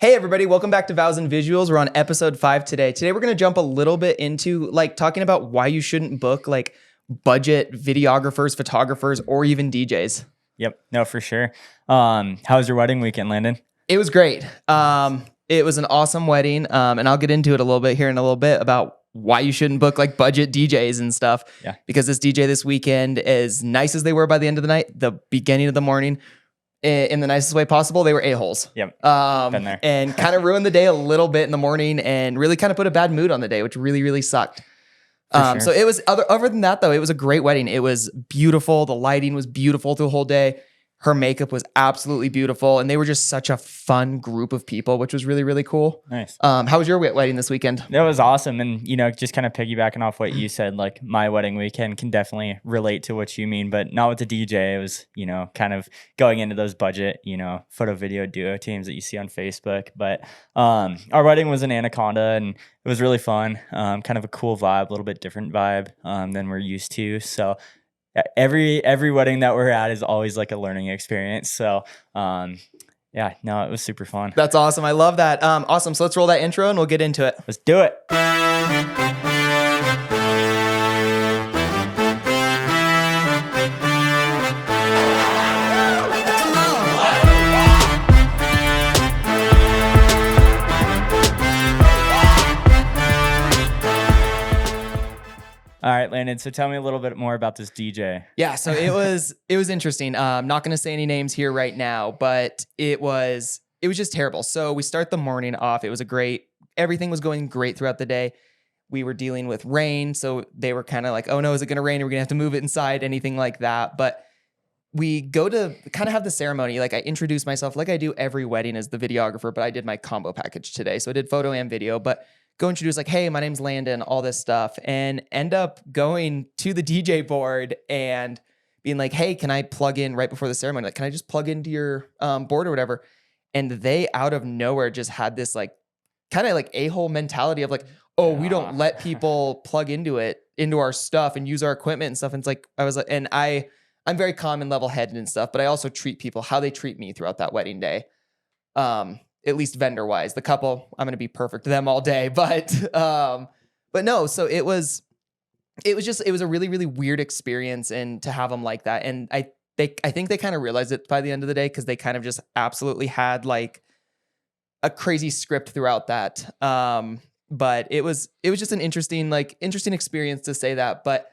Hey everybody, welcome back to Vows and Visuals. We're on episode 5 today. Today we're going to jump a little bit into like talking about why you shouldn't book like budget videographers, photographers, or even DJs. Yep. No, for sure. How was your wedding weekend, Landon? It was great. It was an awesome wedding. And I'll get into it a little bit here in a little bit about why you shouldn't book like budget DJs and stuff. Yeah. Because this DJ this weekend, as nice as they were by the end of the night, the beginning of the morning, in the nicest way possible, they were a-holes. Yep. Been there. And kind of ruined the day a little bit in the morning and really kind of put a bad mood on the day, which really, really sucked. Sure. So it was other than that though, it was a great wedding. It was beautiful. The lighting was beautiful through the whole day. Her makeup was absolutely beautiful. And they were just such a fun group of people, which was really, really cool. Nice. How was your wedding this weekend? That was awesome. And, just kind of piggybacking off what you said, like my wedding weekend can definitely relate to what you mean, but not with the DJ. It was, kind of going into those budget, photo video duo teams that you see on Facebook. But our wedding was in Anaconda and it was really fun. Kind of a cool vibe, a little bit different vibe than we're used to. So every wedding that we're at is always like a learning experience. So it was super fun. That's awesome. I love that. Awesome. So let's roll that intro and we'll get into it. Let's do it. All right, Landon. So tell me a little bit more about this DJ. Yeah, so it was interesting. I'm not going to say any names here right now, but it was just terrible. So we start the morning off. It was everything was going great throughout the day. We were dealing with rain, so they were kind of like, "Oh no, is it going to rain? We're going to have to move it inside," anything like that. But we go to kind of have the ceremony. Like I introduce myself like I do every wedding as the videographer, but I did my combo package today. So I did photo and video, but go introduce like, "Hey, my name's Landon," all this stuff, and end up going to the DJ board and being like, "Hey, can I plug in right before the ceremony? Like, can I just plug into your board or whatever?" And they out of nowhere just had this like kind of like a-hole mentality of like, "Oh, we don't let people plug into our stuff and use our equipment and stuff." And it's like, I was like, and I'm very calm and level-headed and stuff, but I also treat people how they treat me throughout that wedding day. At least vendor wise, the couple, I'm going to be perfect to them all day, but no, so it was a really, really weird experience and to have them like that. And I think they kind of realized it by the end of the day, cause they kind of just absolutely had like a crazy script throughout that. But it was just an interesting experience to say that. But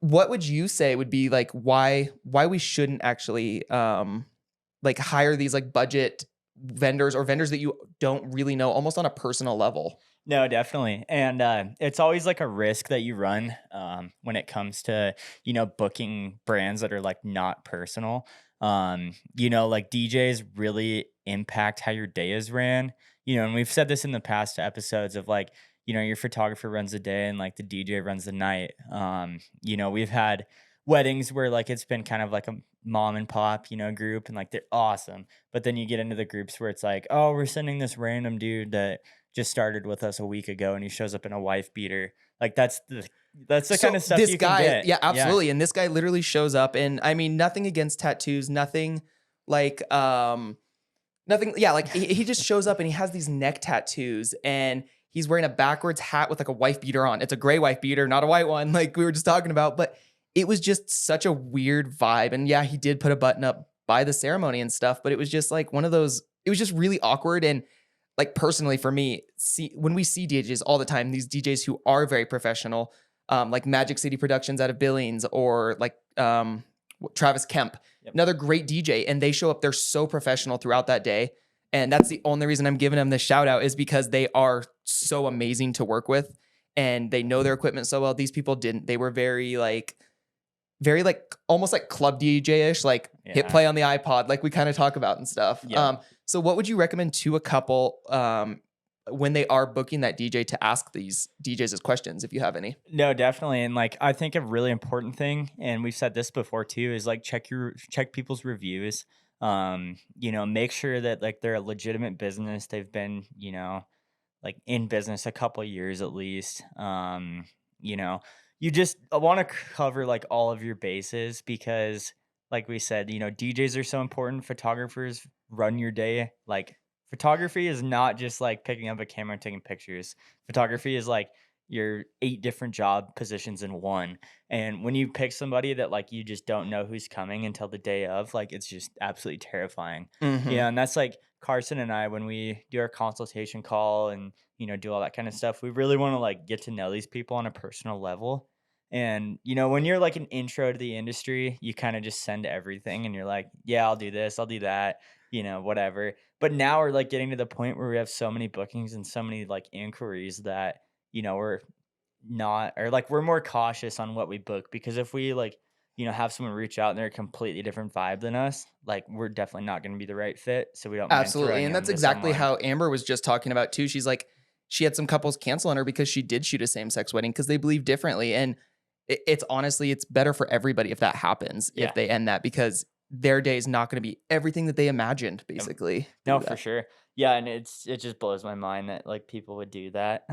what would you say would be like, why we shouldn't actually, like hire these like budget vendors or vendors that you don't really know almost on a personal level? No, definitely. And it's always like a risk that you run when it comes to, booking brands that are like not personal. Like DJs really impact how your day is ran. And we've said this in the past episodes of like, your photographer runs the day and like the DJ runs the night. We've had weddings where like it's been kind of like a mom and pop, group, and like they're awesome. But then you get into the groups where it's like, "Oh, we're sending this random dude that just started with us a week ago and he shows up in a wife beater." Like that's the kind of stuff this you guy, can get. Yeah, absolutely. Yeah. And this guy literally shows up, and I mean, nothing against tattoos, nothing like nothing. Yeah, like he just shows up and he has these neck tattoos and he's wearing a backwards hat with like a wife beater on. It's a gray wife beater, not a white one, like we were just talking about. But it was just such a weird vibe. And yeah, he did put a button up by the ceremony and stuff, but it was just like one of those, it was just really awkward. And like personally for me, when we see DJs all the time, these DJs who are very professional, like Magic City Productions out of Billings or like Travis Kemp, another great DJ, and they show up, they're so professional throughout that day. And that's the only reason I'm giving them this shout out is because they are so amazing to work with and they know their equipment so well. These people didn't. They were very like almost like club DJ-ish, like hit play on the iPod, like we kind of talk about and stuff. Yeah. So what would you recommend to a couple when they are booking that DJ to ask these DJs as questions, if you have any? No, definitely. And like, I think a really important thing, and we've said this before too, is like check people's reviews. Make sure that like they're a legitimate business. They've been, like in business a couple of years at least. You just want to cover like all of your bases because like we said, DJs are so important. Photographers run your day. Like photography is not just like picking up a camera and taking pictures. Photography is like your 8 different job positions in one. And when you pick somebody that like you just don't know who's coming until the day of, like it's just absolutely terrifying. Hmm. And that's like Carson and I when we do our consultation call and do all that kind of stuff. We really want to like get to know these people on a personal level. And when you're like an intro to the industry, you kind of just send everything and you're like, yeah, I'll do this, I'll do that, whatever. But now we're like getting to the point where we have so many bookings and so many like inquiries that, we're not, or like we're more cautious on what we book because if we like, have someone reach out and they're a completely different vibe than us, like we're definitely not going to be the right fit. So we don't mind Absolutely. throwing And them that's to exactly someone. how Amber was just talking about too. She's like, she had some couples cancel on her because she did shoot a same sex wedding because they believe differently. And it's honestly, it's better for everybody if that happens, if Yeah. they end that, because their day is not going to be everything that they imagined, Yep. basically, No, through for that. sure. Yeah. And it just blows my mind that like people would do that.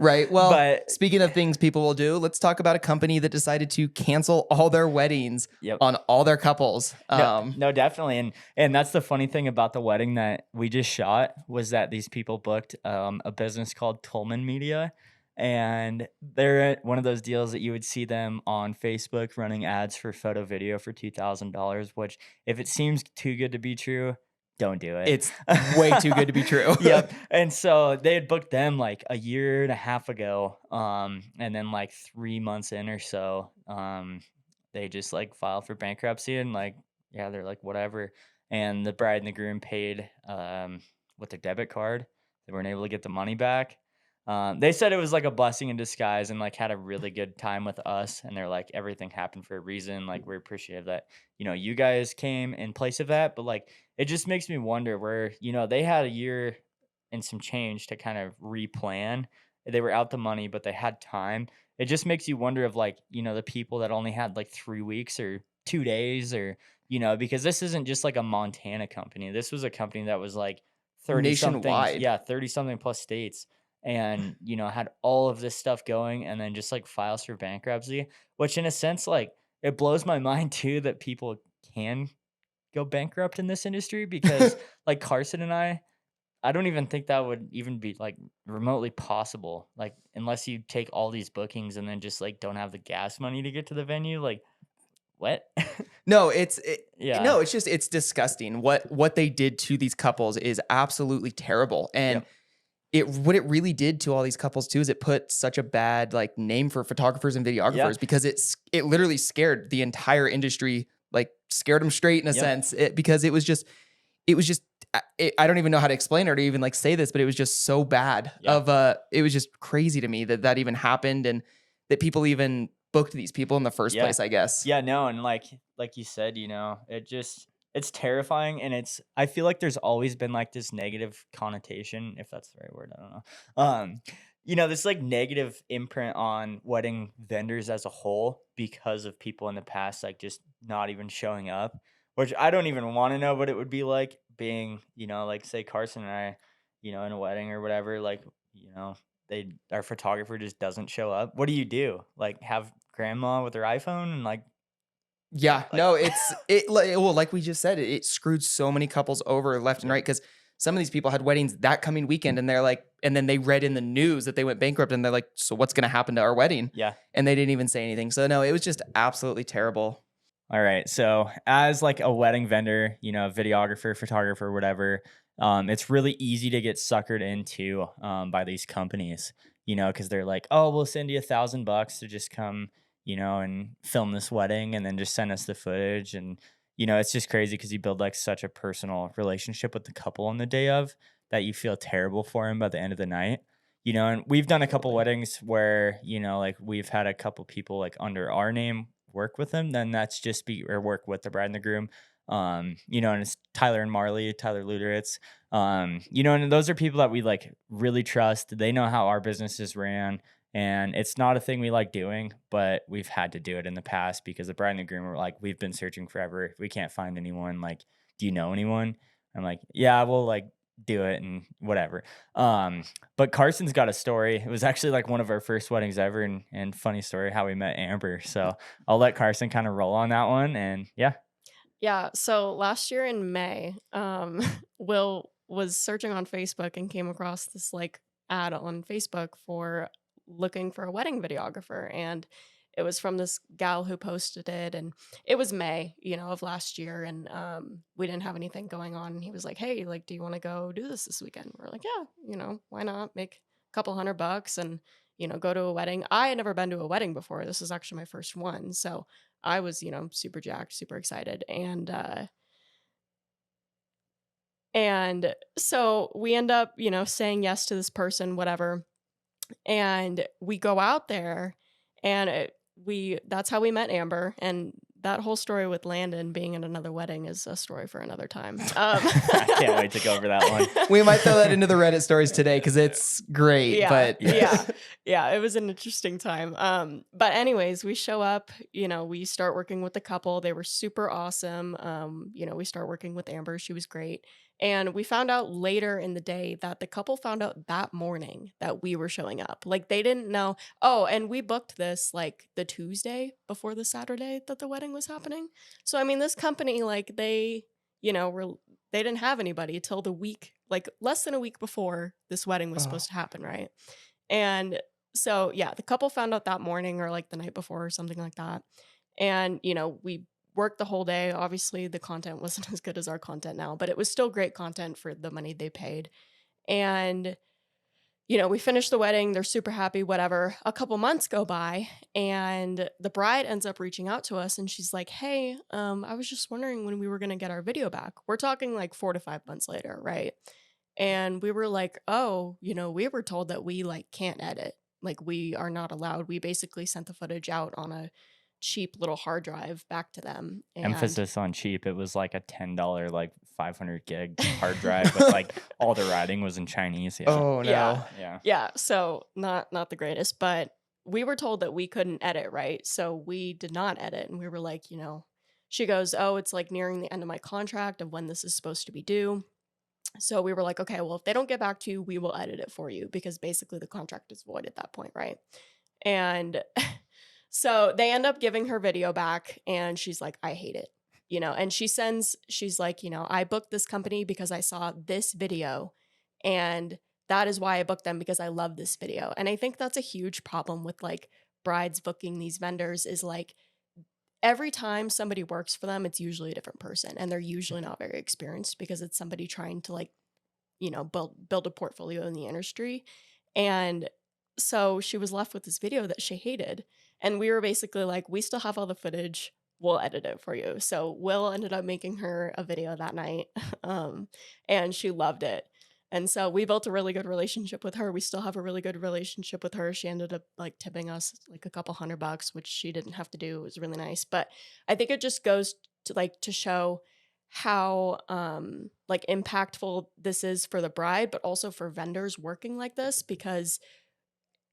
Right. Well, But speaking of things people will do, let's talk about a company that decided to cancel all their weddings yep. on all their couples. No, no, definitely, and that's the funny thing about the wedding that we just shot was that these people booked a business called Tolman Media, and they're one of those deals that you would see them on Facebook running ads for photo video for $2,000. Which, if it seems too good to be true, don't do it. It's way too good to be true. Yep. And so they had booked them like a year and a half ago, and then like 3 months in or so, they just like filed for bankruptcy and like yeah, they're like, "Whatever." And the bride and the groom paid, with their debit card. They weren't able to get the money back. They said it was like a blessing in disguise and like had a really good time with us. And they're like, everything happened for a reason. Like, we're appreciative that, you guys came in place of that. But like, it just makes me wonder where, they had a year and some change to kind of replan. They were out the money, but they had time. It just makes you wonder of like, the people that only had like 3 weeks or 2 days or because this isn't just like a Montana company. This was a company that was like 30 something, Nationwide. yeah, 30 something plus states and, had all of this stuff going and then just like files for bankruptcy, which in a sense, like it blows my mind too that people can go bankrupt in this industry because like Carson and I don't even think that would even be like remotely possible. Like unless you take all these bookings and then just like don't have the gas money to get to the venue, like what? No, Yeah. no, it's just it's disgusting. What they did to these couples is absolutely terrible. And Yep. what it really did to all these couples too is it put such a bad like name for photographers and Yeah. videographers because it literally scared the entire industry, like scared them straight in a Yep. sense, because it was just I don't even know how to explain or to even like say this, but it was just so bad. Yeah. It was just crazy to me that that even happened and that people even booked these people in the first Yeah. place, I guess. Yeah, no, and like you said, it's terrifying and I feel like there's always been like this negative connotation, if that's the right word, I don't know. This like negative imprint on wedding vendors as a whole because of people in the past like just not even showing up, which I don't even want to know what it would be like being, like say Carson and I, in a wedding or whatever, like, our photographer just doesn't show up. What do you do? Like have grandma with her iPhone and Yeah, like no, well, like we just said, it screwed so many couples over left and Yep. right because some of these people had weddings that coming weekend, and they're like, and then they read in the news that they went bankrupt, and they're like, so what's going to happen to our wedding? Yeah. And they didn't even say anything. So no, it was just absolutely terrible. All right. So as like a wedding vendor, videographer, photographer, whatever, it's really easy to get suckered into by these companies, because they're like, oh, we'll send you $1,000 to just come, and film this wedding and then just send us the footage. And, it's just crazy because you build like such a personal relationship with the couple on the day of that you feel terrible for him by the end of the night. And we've done a couple Absolutely. weddings where, like we've had a couple people like under our name work with them, then that's just be or work with the bride and the groom. And it's Tyler and Marley, Tyler Luderitz. And those are people that we like really trust. They know how our business is ran. And it's not a thing we like doing, but we've had to do it in the past because the bride and the groom were like, we've been searching forever. We can't find anyone. Like, do you know anyone? I'm like, yeah, we'll like do it and whatever. Um, but Carson's got a story. It was actually like one of our first weddings ever, and funny story how we met Amber. So I'll let Carson kind of roll on that one. And yeah, Yeah, so last year in May, Will was searching on Facebook and came across this like ad on Facebook for looking for a wedding videographer, and it was from this gal who posted it, and it was May, of last year, and we didn't have anything going on, and he was like, "Hey, like, do you want to go do this weekend?" We're like, "Yeah, why not? Make a couple $100 and go to a wedding." I had never been to a wedding before. This is actually my first one, so I was super jacked, super excited, and so we end up, saying yes to this person, whatever. And we go out there, and that's how we met Amber. And that whole story with Landon being at another wedding is a story for another time. I can't wait to go over that one. We might throw that into the Reddit stories today because it's great. Yeah, But yeah, it was an interesting time. But anyways, we show up, we start working with the couple. They were super awesome. We start working with Amber. She was great. And we found out later in the day that the couple found out that morning that we were showing up. Like, they didn't know. Oh, and we booked this like the Tuesday before the Saturday that the wedding was happening. So I mean, this company, like, they didn't have anybody till the week, like less than a week before this wedding was supposed to happen, right? And so, yeah, the couple found out that morning or like the night before or something like that. And, we worked the whole day. Obviously, the content wasn't as good as our content now, but it was still great content for the money they paid. And, we finished the wedding. They're super happy, whatever. A couple months go by, and the bride ends up reaching out to us, and she's like, "Hey, I was just wondering when we were going to get our video back." We're talking like 4 to 5 months later, right? And we were like, "Oh, we were told that we like can't edit. Like, we are not allowed." We basically sent the footage out on a cheap little hard drive back to them. And Emphasis on cheap. It was like a $10, like 500 gig hard drive, but like all the writing was in Chinese. Yeah. oh no. yeah, so not the greatest, but we were told that we couldn't edit, right? So we did not edit, and we were like, she goes, "Oh, it's like nearing the end of my contract of when this is supposed to be due." So we were like, "Okay, well, if they don't get back to you, we will edit it for you," because basically the contract is void at that point, right? And so they end up giving her video back, and she's like, "I hate it." And she's like, "I booked this company because I saw this video, and that is why I booked them, because I love this video." And I think that's a huge problem with like brides booking these vendors, is like every time somebody works for them, it's usually a different person, and they're usually not very experienced because it's somebody trying to like, build a portfolio in the industry. And so she was left with this video that she hated. And we were basically like, "We still have all the footage. We'll edit it for you." So Will ended up making her a video that night. And she loved it. And so we built a really good relationship with her. We still have a really good relationship with her. She ended up like tipping us like a couple $100, which she didn't have to do. It was really nice. But I think it just goes to like to show how like impactful this is for the bride, but also for vendors working like this, because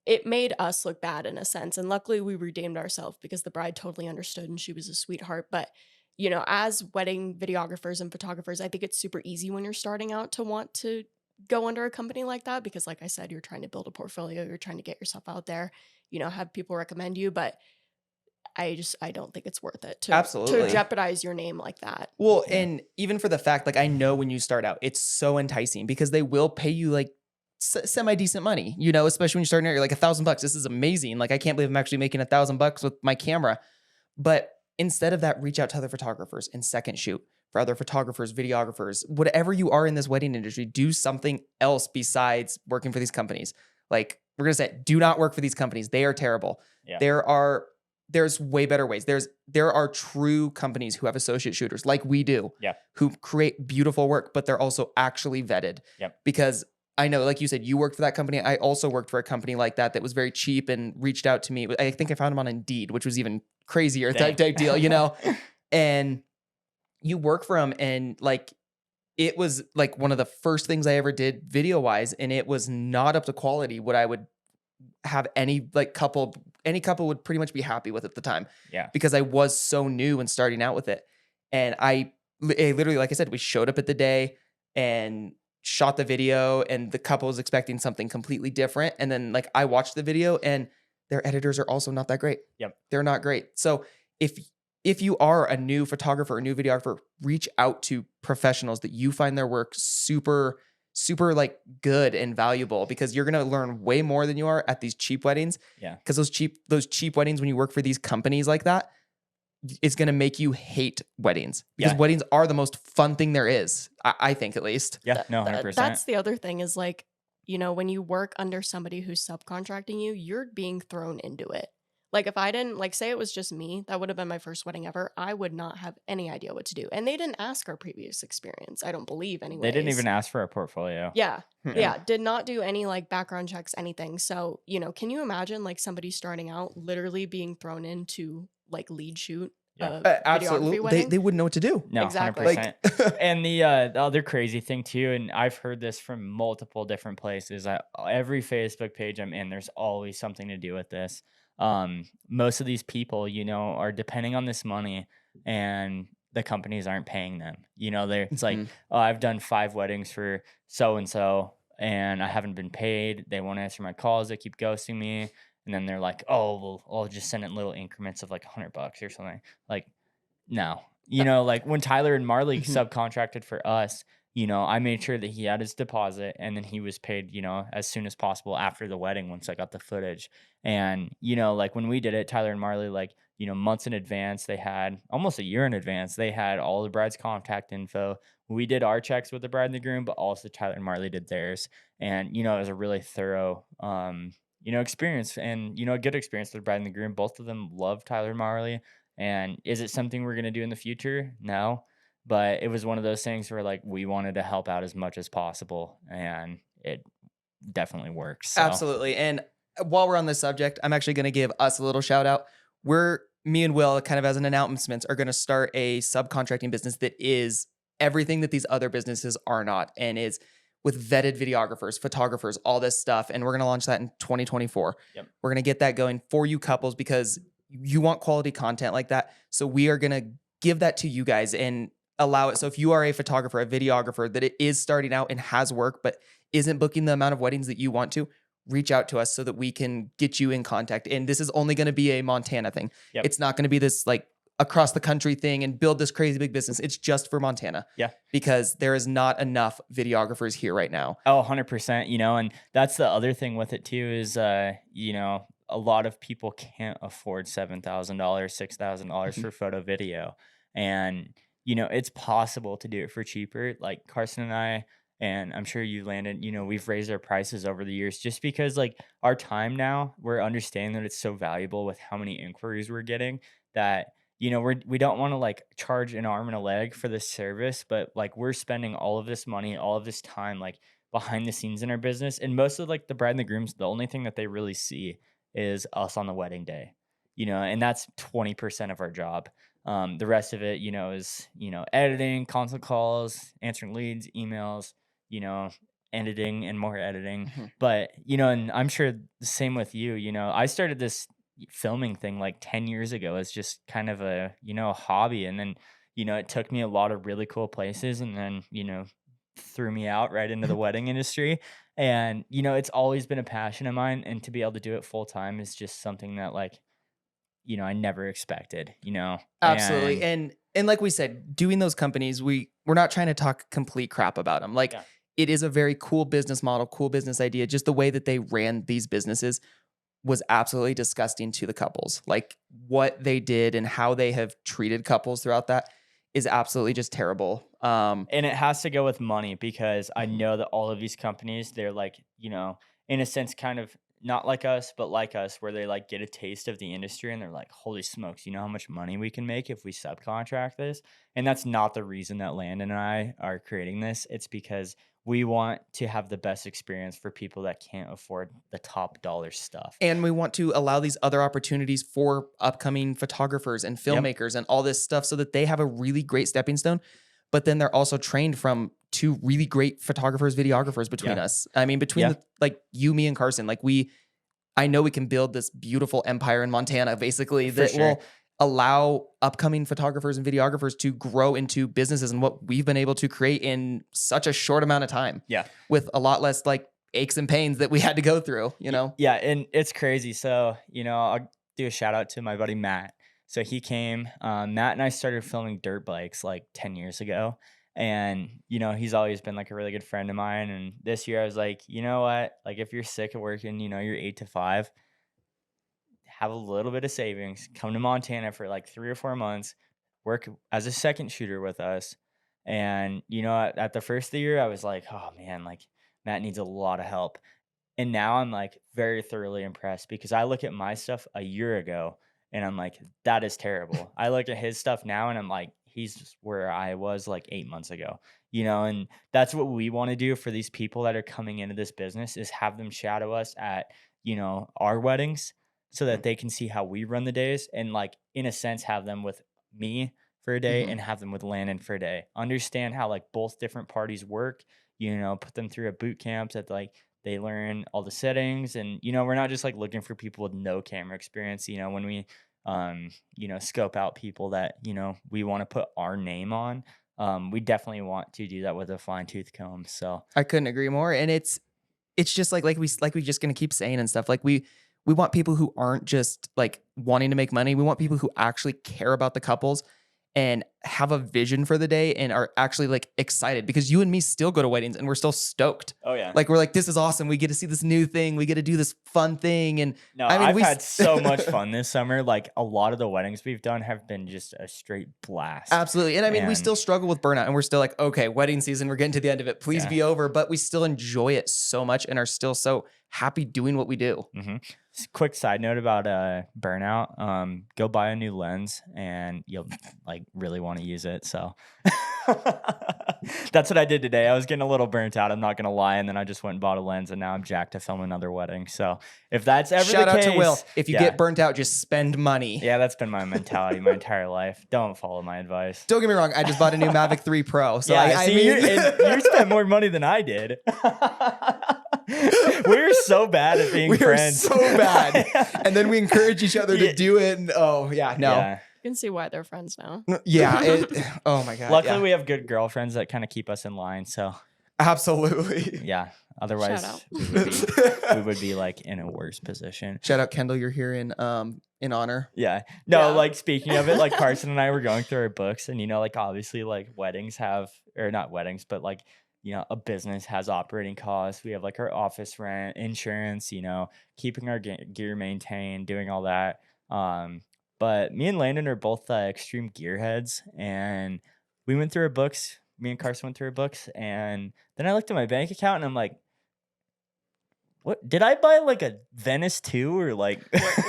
it made us look bad in a sense. And luckily we redeemed ourselves because the bride totally understood and she was a sweetheart. But as wedding videographers and photographers, I think it's super easy when you're starting out to want to go under a company like that, because like I said, you're trying to build a portfolio, you're trying to get yourself out there, have people recommend you. But I don't think it's worth it to Absolutely. jeopardize your name like that. Well, and even for the fact, like, I know when you start out, it's so enticing because they will pay you like semi-decent money, especially when you're starting out, you're like $1,000. This is amazing. Like, I can't believe I'm actually making $1,000 with my camera. But instead of that, reach out to other photographers and second shoot for other photographers, videographers, whatever you are in this wedding industry, do something else besides working for these companies. Like, we're going to say, do not work for these companies. They are terrible. Yeah. There's way better ways. There are true companies who have associate shooters like we do, who create beautiful work, but they're also actually vetted. Yep. Because I know, like you said, you worked for that company. I also worked for a company like that was very cheap and reached out to me. I think I found them on Indeed, which was even crazier type deal, And you work for them, and like, it was like one of the first things I ever did video wise, and it was not up to quality what I would have any couple would pretty much be happy with at the time. Yeah. Because I was so new and starting out with it. And I literally, like I said, we showed up at the day and shot the video, and the couple was expecting something completely different. And then like I watched the video, and their editors are also not that great. Yep. They're not great. So if if you are a new photographer, a new videographer, reach out to professionals that you find their work super, super like good and valuable, because you're gonna learn way more than you are at these cheap weddings. Yeah. Because those cheap weddings, when you work for these companies like that, it's gonna make you hate weddings, because Yeah. weddings are the most fun thing there is. I think, at least. Yeah. No, 100%. That's the other thing is like, you know, when you work under somebody who's subcontracting you, you're being thrown into it. Like if I didn't, like, say it was just me, that would have been my first wedding ever. I would not have any idea what to do. And they didn't ask our previous experience. I don't believe anyways. They didn't even ask for a portfolio. Yeah. Hmm. Yeah. Did not do any like background checks, anything. So, you know, can you imagine like somebody starting out literally being thrown into like lead shoot Yeah. a videography Absolutely, wedding? they wouldn't know what to do. No, Exactly. 100%. Like, And the other crazy thing too, and I've heard this from multiple different places. Every Facebook page I'm in, there's always something to do with this. Most of these people, you know, are depending on this money, and the companies aren't paying them. You know, it's like, Mhm. oh, I've done 5 weddings for so and so, and I haven't been paid. They won't answer my calls. They keep ghosting me. And then they're like, oh, well, I'll just send it in little increments of like $100 or something. Like, no, you know, like when Tyler and Marley Mhm. subcontracted for us, you know, I made sure that he had his deposit, and then he was paid, you know, as soon as possible after the wedding once I got the footage. And, you know, like when we did it, Tyler and Marley, like, you know, months in advance, they had almost a year in advance, they had all the bride's contact info. We did our checks with the bride and the groom, but also Tyler and Marley did theirs. And, you know, it was a really thorough, you know, experience, and, you know, a good experience for the bride and the groom. Both of them love Tyler and Marley. And is it something we're going to do in the future? No. But it was one of those things where like we wanted to help out as much as possible, and it definitely works. So Absolutely. And while we're on this subject, I'm actually going to give us a little shout out. Me and Will, kind of as an announcement, are going to start a subcontracting business that is everything that these other businesses are not, and is with vetted videographers, photographers, all this stuff. And we're going to launch that in 2024. Yep. We're going to get that going for you couples, because you want quality content like that. So we are going to give that to you guys and allow it. So if you are a photographer, a videographer that it is starting out and has work, but isn't booking the amount of weddings that you want to, reach out to us so that we can get you in contact. And this is only going to be a Montana thing. Yep. It's not going to be this like across the country thing and build this crazy big business. It's just for Montana. Yeah. Because there is not enough videographers here right now. Oh, 100%, you know, and that's the other thing with it too is, you know, a lot of people can't afford $7,000, $6,000 for photo video. And, you know, it's possible to do it for cheaper. Like Carson and I, and I'm sure you landed, you know, we've raised our prices over the years just because like our time now, we're understanding that it's so valuable with how many inquiries we're getting that, you know, we don't want to like charge an arm and a leg for this service, but like we're spending all of this money, all of this time, like behind the scenes in our business. And most of like the bride and the grooms, the only thing that they really see is us on the wedding day, you know, and that's 20% of our job. The rest of it, you know, is, you know, editing, consult calls, answering leads, emails, you know, editing and more editing. Mhm. But, you know, and I'm sure the same with you, you know, I started this filming thing like 10 years ago as just kind of a, you know, a hobby. And then, you know, it took me a lot of really cool places, and then, you know, threw me out right into the wedding industry. And, you know, it's always been a passion of mine. And to be able to do it full time is just something that like, you know, I never expected, you know. Absolutely. And And like we said, doing those companies, we're not trying to talk complete crap about them. Like Yeah. it is a very cool business model, cool business idea. Just the way that they ran these businesses was absolutely disgusting to the couples. Like what they did and how they have treated couples throughout that is absolutely just terrible. And it has to go with money, because I Mhm. know that all of these companies, they're like, you know, in a sense, kind of not like us, but like us, where they like get a taste of the industry and they're like, holy smokes, you know how much money we can make if we subcontract this? And that's not the reason that Landon and I are creating this. It's because we want to have the best experience for people that can't afford the top dollar stuff. And we want to allow these other opportunities for upcoming photographers and Yep. filmmakers and all this stuff so that they have a really great stepping stone. But then they're also trained from two really great photographers, videographers between Yeah. us. I mean, between Yeah. like you, me, and Carson, like I know we can build this beautiful empire in Montana, basically, For that sure. will allow upcoming photographers and videographers to grow into businesses and what we've been able to create in such a short amount of time. Yeah. With a lot less like aches and pains that we had to go through, you know? Yeah, and it's crazy. So, you know, I'll do a shout out to my buddy Matt. So he came. Matt and I started filming dirt bikes like 10 years ago. And, he's always been like a really good friend of mine. And this year I was like, you know what? Like, if you're sick of working, you're 8 to 5, have a little bit of savings, come to Montana for like 3 or 4 months, work as a second shooter with us. And, at the first of the year, I was like, oh man, like Matt needs a lot of help. And now I'm like very thoroughly impressed because I look at my stuff a year ago and I'm like, that is terrible. I look at his stuff now and I'm like, he's just where I was like 8 months ago, and that's what we want to do for these people that are coming into this business is have them shadow us at, our weddings so that they can see how we run the days and like, in a sense, have them with me for a day Mhm. and have them with Landon for a day. Understand how like both different parties work, put them through a boot camp that like they learn all the settings. And we're not just like looking for people with no camera experience. When we scope out people that we want to put our name on, we definitely want to do that with a fine tooth comb. So I couldn't agree more. And it's just like we just gonna keep saying and stuff. Like we want people who aren't just like wanting to make money. We want people who actually care about the couples and have a vision for the day and are actually like excited because you and me still go to weddings and we're still stoked. oh yeah. Like we're like, this is awesome. We get to see this new thing. We get to do this fun thing. And No, I mean, I've had so much fun this summer. Like a lot of the weddings we've done have been just a straight blast. Absolutely. And I mean, we And- still struggle with burnout and we're still like, okay, wedding season, we're getting to the end of it. Please Yeah. be over. But we still enjoy it so much and are still so happy doing what we do. Mm-hmm. Quick side note about burnout. Go buy a new lens and you'll like really want to use it. So that's what I did today. I was getting a little burnt out, I'm not gonna lie, and then I just went and bought a lens and now I'm jacked to film another wedding. So if that's ever Shout the out case, to Will. If you yeah. get burnt out, just spend money. Yeah, that's been my mentality my entire life. Don't follow my advice. Don't get me wrong. I just bought a new Mavic 3 Pro. So Yeah, I see, mean, you spent more money than I did. We're so bad at being we are friends. so bad. And then we encourage each other Yeah. to do it. And no. Yeah. You can see why they're friends now. Yeah. Oh my God. Luckily, yeah. we have good girlfriends that kind of keep us in line. So Absolutely. yeah, otherwise Shout out. we would be like in a worse position. Shout out Kendall. You're here in honor. Yeah. No, Yeah. like speaking of it, like Carson and I were going through our books and, like obviously like weddings have, or not weddings, but like, a business has operating costs. We have like our office rent, insurance, keeping our gear maintained, doing all that. But me and Landon are both extreme gearheads and we went through our books. Me and Carson went through our books and then I looked at my bank account and I'm like, what did I buy like a Venice 2 or like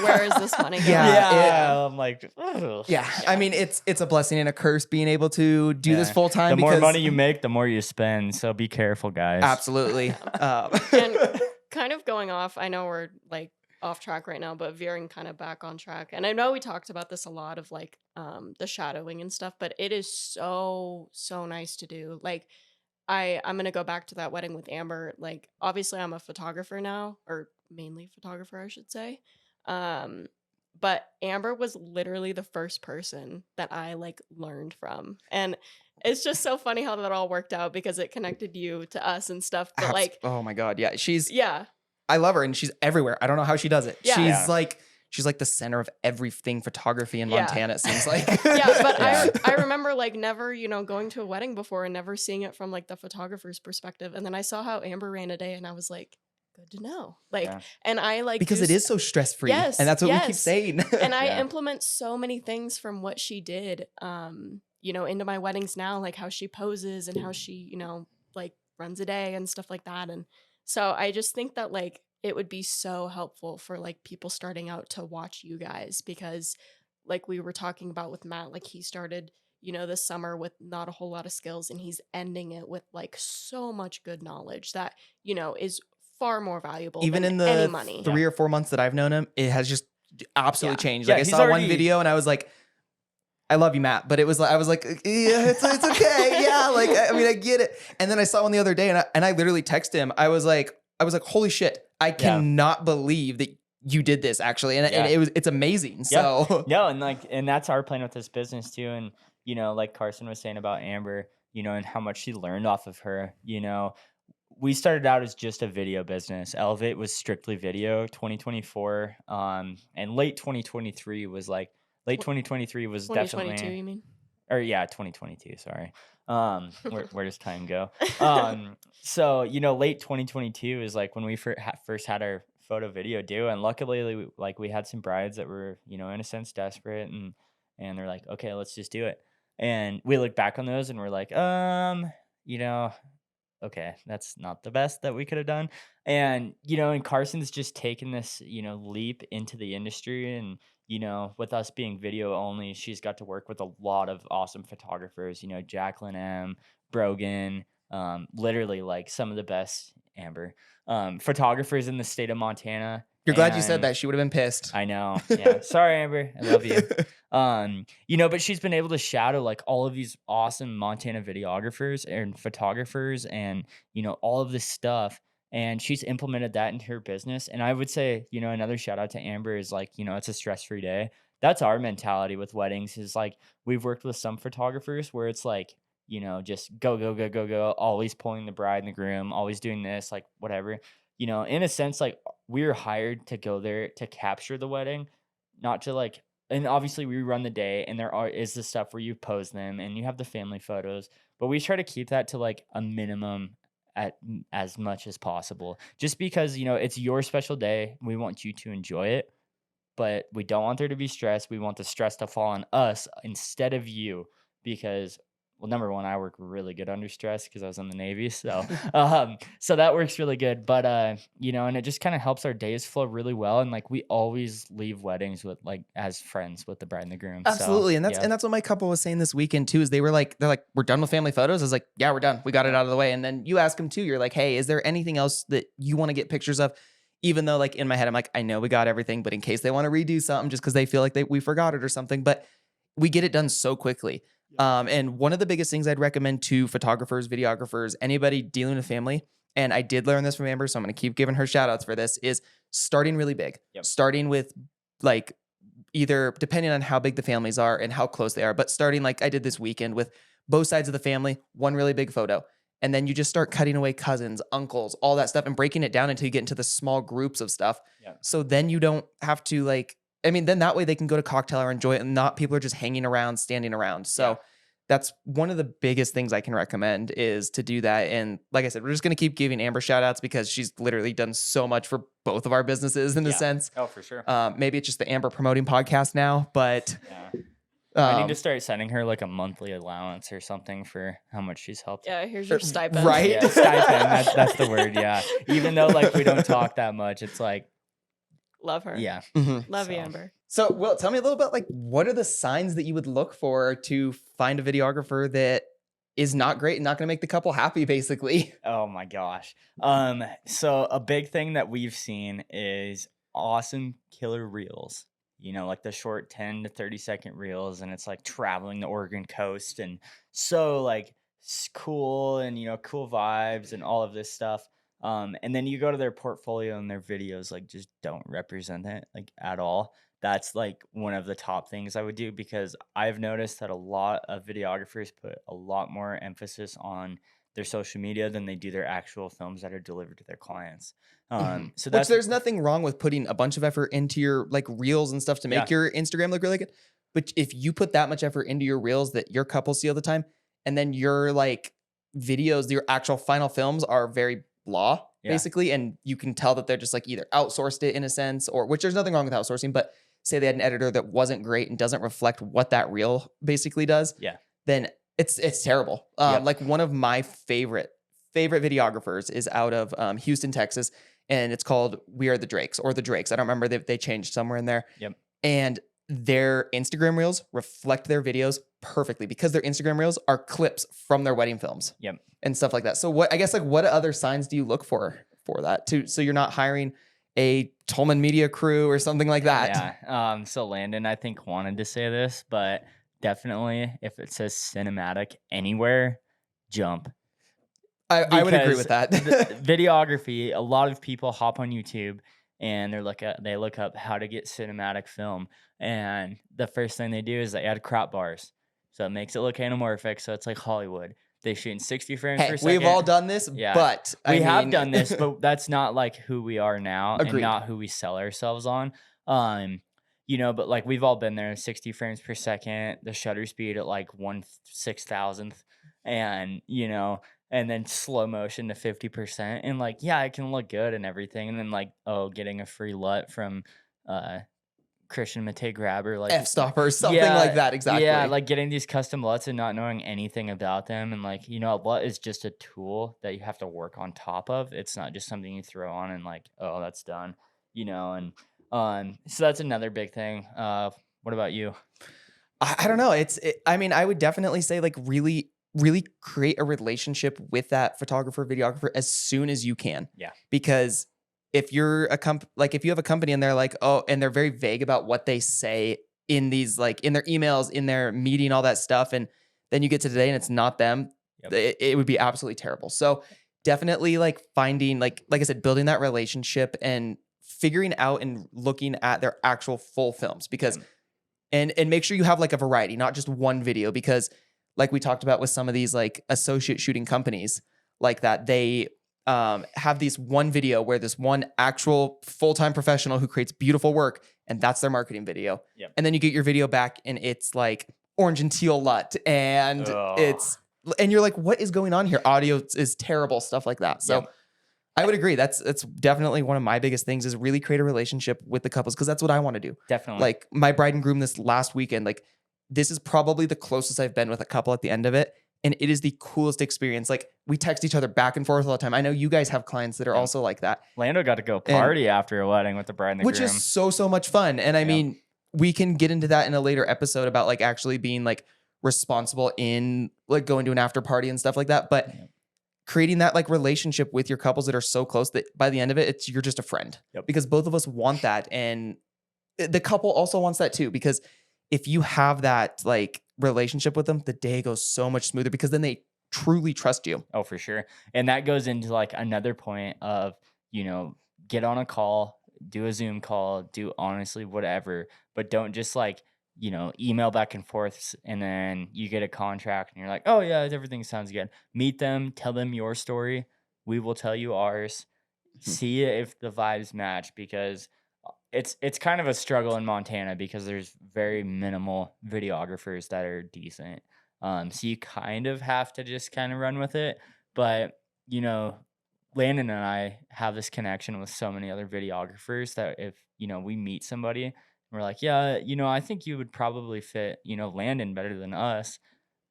Where is this money going? Yeah, I'm like, ugh. Yeah. I mean, it's a blessing and a curse being able to do this Yeah. full time. The more money you make, the more you spend. So be careful, guys. Absolutely. And kind of going off, I know we're like off track right now, but veering kind of back on track. And I know we talked about this a lot of like the shadowing and stuff, but it is so nice to do. Like I'm gonna go back to that wedding with Amber. Like obviously I'm a photographer now, or mainly photographer, I should say. But Amber was literally the first person that I like learned from. And it's just so funny how that all worked out because it connected you to us and stuff. But like oh my God. Yeah. yeah. I love her and she's everywhere. I don't know how she does it. Yeah. She's like the center of everything photography in Yeah. Montana, it seems like. Yeah, but Yeah. I remember like never, going to a wedding before and never seeing it from like the photographer's perspective. And then I saw how Amber ran a day and I was like, good to know. Like, Yeah. and I like because it is so stress free. Yes, And that's what we keep yes. saying. and I Yeah. implement so many things from what she did, into my weddings now, like how she poses and how she, like runs a day and stuff like that. And so I just think that like it would be so helpful for like people starting out to watch you guys because like we were talking about with Matt, like he started, this summer with not a whole lot of skills and he's ending it with like so much good knowledge that, is far more valuable Even than in any the money. 3 or 4 months that I've known him, it has just absolutely Yeah. changed. Yeah, Like I he's saw one already- video and I was like, I love you, Matt. But it was like, I was like, yeah, it's okay. Yeah. Like, I mean, I get it. And then I saw one the other day and I literally texted him. I was like, holy shit. I cannot believe that you did this actually. And Yeah. it's amazing. So No, and that's our plan with this business too. And like Carson was saying about Amber, and how much she learned off of her. We started out as just a video business. Elevate was strictly video. 2024, and late 2023 was like late 2023 was 2022, definitely, you mean? or yeah, 2022. Sorry. Where does time go? So late 2022 is like when we first had our photo video due, and luckily, we had some brides that were in a sense desperate, and they're like, okay, let's just do it. And we look back on those, and we're like, you know, okay, that's not the best that we could have done. And Carson's just taken this, leap into the industry. And, with us being video only, she's got to work with a lot of awesome photographers, Jacqueline M, Brogan, literally like some of the best, Amber, photographers in the state of Montana. You're glad you said And that. She would have been pissed. I know. Yeah. Sorry, Amber. I love you. But she's been able to shadow like all of these awesome Montana videographers and photographers and, all of this stuff. And she's implemented that into her business. And I would say, another shout out to Amber is like, it's a stress-free day. That's our mentality with weddings is like, we've worked with some photographers where it's like, just go, go, go, go, go, always pulling the bride and the groom, always doing this, like whatever. In a sense, like we're hired to go there to capture the wedding, not to like, and obviously we run the day and is the stuff where you pose them and you have the family photos, but we try to keep that to like a minimum as much as possible, just because, it's your special day. We want you to enjoy it, but we don't want there to be stress. We want the stress to fall on us instead of you, because well, number one, I work really good under stress because I was in the Navy. So, so that works really good. But, and it just kind of helps our days flow really well. And like, we always leave weddings with like, as friends with the bride and the groom. Absolutely. So, And yeah. that's what my couple was saying this weekend too, is they're like, we're done with family photos. I was like, yeah, we're done. We got it out of the way. And then you ask them too, you're like, hey, is there anything else that you want to get pictures of? Even though like in my head, I'm like, I know we got everything, but in case they want to redo something just because they feel like we forgot it or something, but we get it done so quickly. And one of the biggest things I'd recommend to photographers, videographers, anybody dealing with family, and I did learn this from Amber, so I'm going to keep giving her shout outs for this, is starting really big. Yep. Starting with like either depending on how big the families are and how close they are, but starting like I did this weekend with both sides of the family, one really big photo. And then you just start cutting away cousins, uncles, all that stuff and breaking it down until you get into the small groups of stuff. Yeah. So then you don't have to then that way they can go to cocktail hour, enjoy it, and not people are just hanging around, standing around. So that's one of the biggest things I can recommend is to do that. And like I said, we're just going to keep giving Amber shout outs because she's literally done so much for both of our businesses in a sense. Oh, for sure. Maybe it's just the Amber promoting podcast now, but I need to start sending her like a monthly allowance or something for how much she's helped. Yeah, here's your stipend. Right? Yeah, stipend. That's the word. Yeah. Even though like we don't talk that much, it's like, Love her. yeah. Love you, Amber. So, Will, tell me a little bit like what are the signs that you would look for to find a videographer that is not great and not going to make the couple happy, basically? Oh my gosh. So a big thing that we've seen is awesome killer reels. Like the short 10 to 30-second reels, and it's like traveling the Oregon coast and so like cool and cool vibes and all of this stuff. And then you go to their portfolio and their videos like just don't represent it like at all. That's like one of the top things I would do, because I've noticed that a lot of videographers put a lot more emphasis on their social media than they do their actual films that are delivered to their clients. So that's, there's nothing wrong with putting a bunch of effort into your like reels and stuff to make your Instagram look really good. But if you put that much effort into your reels that your couple see all the time, and then your like videos, your actual final films are very blah, basically, and you can tell that they're just like either outsourced it in a sense, or which there's nothing wrong with outsourcing, but say they had an editor that wasn't great and doesn't reflect what that reel basically does, then it's terrible. Like one of my favorite videographers is out of Houston, Texas, and it's called We Are the Drakes or the Drakes. I don't remember, they changed somewhere in there. And their Instagram reels reflect their videos perfectly because their Instagram reels are clips from their wedding films and stuff like that. So what other signs do you look for that too? So you're not hiring a Tolman Media crew or something like that. Yeah. So Landon, I think, wanted to say this, but definitely if it says cinematic anywhere, jump. I would agree with that. Videography, a lot of people hop on YouTube and they look up how to get cinematic film, and the first thing they do is they add crop bars, so it makes it look anamorphic, so it's like Hollywood. They shoot in 60 frames per second. We've all done this, but we have done this, but that's not like who we are now. Agreed. And not who we sell ourselves on. but like we've all been there, 60 frames per second, the shutter speed at like 1/6000th, and and then slow motion to 50%. And like, yeah, it can look good and everything. And then like, oh, getting a free LUT from uh Christian Mate Grabber, like, F-stopper, something like yeah, that, yeah, exactly. like getting these custom LUTs and not knowing anything about them. And like, a LUT is just a tool that you have to work on top of. It's not just something you throw on and like, oh, that's done, and so that's another big thing. What about you? I don't know. I mean, I would definitely say like really, really create a relationship with that photographer, videographer as soon as you can. Yeah. Because if you're like if you have a company and they're like, oh, and they're very vague about what they say in these, like in their emails, in their meeting, all that stuff, and then you get to today and it's not them, Yep. it would be absolutely terrible. So definitely like finding like I said, building that relationship and figuring out and looking at their actual full films because Yep. and make sure you have like a variety, not just one video, because like we talked about with some of these like associate shooting companies like that, they have these one video where this one actual full-time professional who creates beautiful work and that's their marketing video. Yep. And then you get your video back and it's like orange and teal LUT and and you're like, what is going on here? Audio is terrible, stuff like that. So Yep. I would agree. That's definitely one of my biggest things is really create a relationship with the couples because that's what I want to do. Definitely. Like my bride and groom this last weekend, like this is probably the closest I've been with a couple at the end of it. And it is the coolest experience. Like we text each other back and forth all the time. I know you guys have clients that are also like that. Lando got to go party after a wedding with the bride and the which groom. is so much fun. And I mean, we can get into that in a later episode about like actually being like responsible in like going to an after party and stuff like that. But creating that like relationship with your couples that are so close that by the end of it, you're just a friend because both of us want that. And the couple also wants that too, because if you have that like relationship with them, the day goes so much smoother because then they truly trust you. Oh, for sure. And that goes into like another point of, get on a call, do a Zoom call, do honestly whatever, but don't just like, email back and forth and then you get a contract and you're like, oh yeah, everything sounds good. Meet them, tell them your story. We will tell you ours. See if the vibes match because it's kind of a struggle in Montana because there's very minimal videographers that are decent. So you kind of have to just kind of run with it. But, Landon and I have this connection with so many other videographers that if, we meet somebody, we're like, yeah, I think you would probably fit, Landon better than us.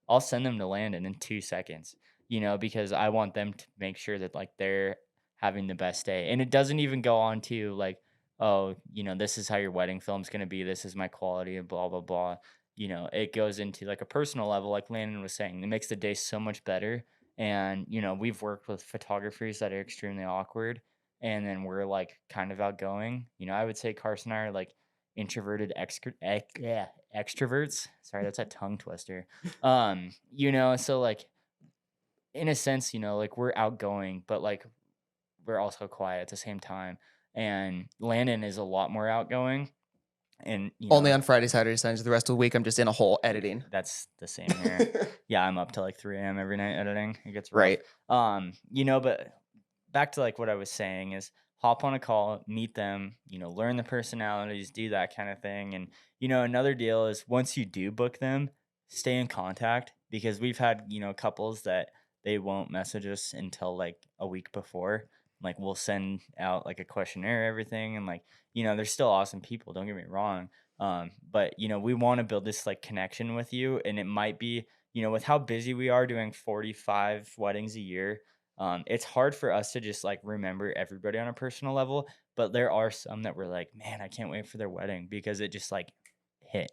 I'll send them to Landon in 2 seconds, because I want them to make sure that like they're having the best day. And it doesn't even go on to like, oh, this is how your wedding film's going to be. This is my quality and blah, blah, blah. It goes into like a personal level, like Landon was saying, it makes the day so much better. And, we've worked with photographers that are extremely awkward and then we're like kind of outgoing. I would say Carson and I are like introverted extroverts. Sorry, that's a tongue twister. So like in a sense, like we're outgoing, but like we're also quiet at the same time. And Landon is a lot more outgoing. And only on Friday, Saturday, Sundays. The rest of the week, I'm just in a hole editing. That's the same here. Yeah, I'm up till like 3 a.m. every night editing. It gets rough. Right. But back to like what I was saying is hop on a call, meet them, learn the personalities, do that kind of thing. And, another deal is once you do book them, stay in contact because we've had, couples that they won't message us until like a week before. Like we'll send out like a questionnaire, everything. And like, they're still awesome people. Don't get me wrong. But we want to build this like connection with you. And it might be, with how busy we are doing 45 weddings a year, it's hard for us to just like remember everybody on a personal level, but there are some that we're like, man, I can't wait for their wedding because it just like hit,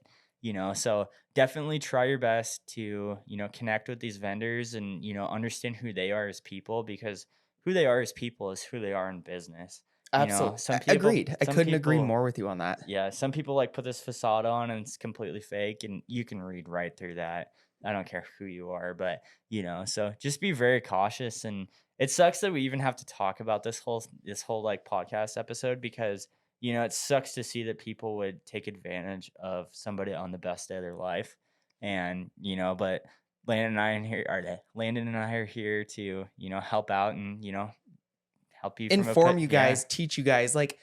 so definitely try your best to, connect with these vendors and, understand who they are as people because who they are as people is who they are in business. Absolutely. Some people, Agreed. I couldn't agree more with you on that. Yeah. Some people like put this facade on and it's completely fake and you can read right through that. I don't care who you are, but so just be very cautious. And it sucks that we even have to talk about this whole like podcast episode because, it sucks to see that people would take advantage of somebody on the best day of their life. And, but Landon and I are here to, help out and, help you inform you guys, teach you guys, like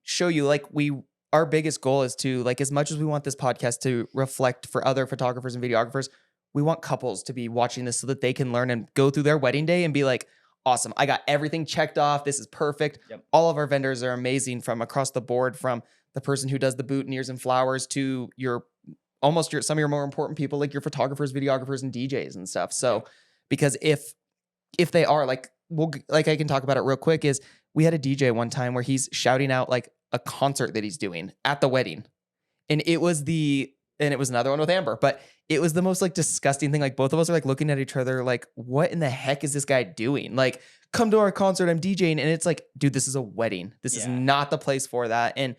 show you like we our biggest goal is to, like, as much as we want this podcast to reflect for other photographers and videographers, we want couples to be watching this so that they can learn and go through their wedding day and be like, awesome, I got everything checked off. This is perfect. Yep. All of our vendors are amazing from across the board, from the person who does the boutonnieres and flowers to some of your more important people, like your photographers, videographers, and DJs and stuff. So, because if they are like, like I can talk about it real quick, is we had a DJ one time where he's shouting out like a concert that he's doing at the wedding. And it was another one with Amber, but it was the most like disgusting thing. Like both of us are like looking at each other like, what in the heck is this guy doing? Like, come to our concert, I'm DJing. And it's like, dude, this is a wedding. This is not the place for that. And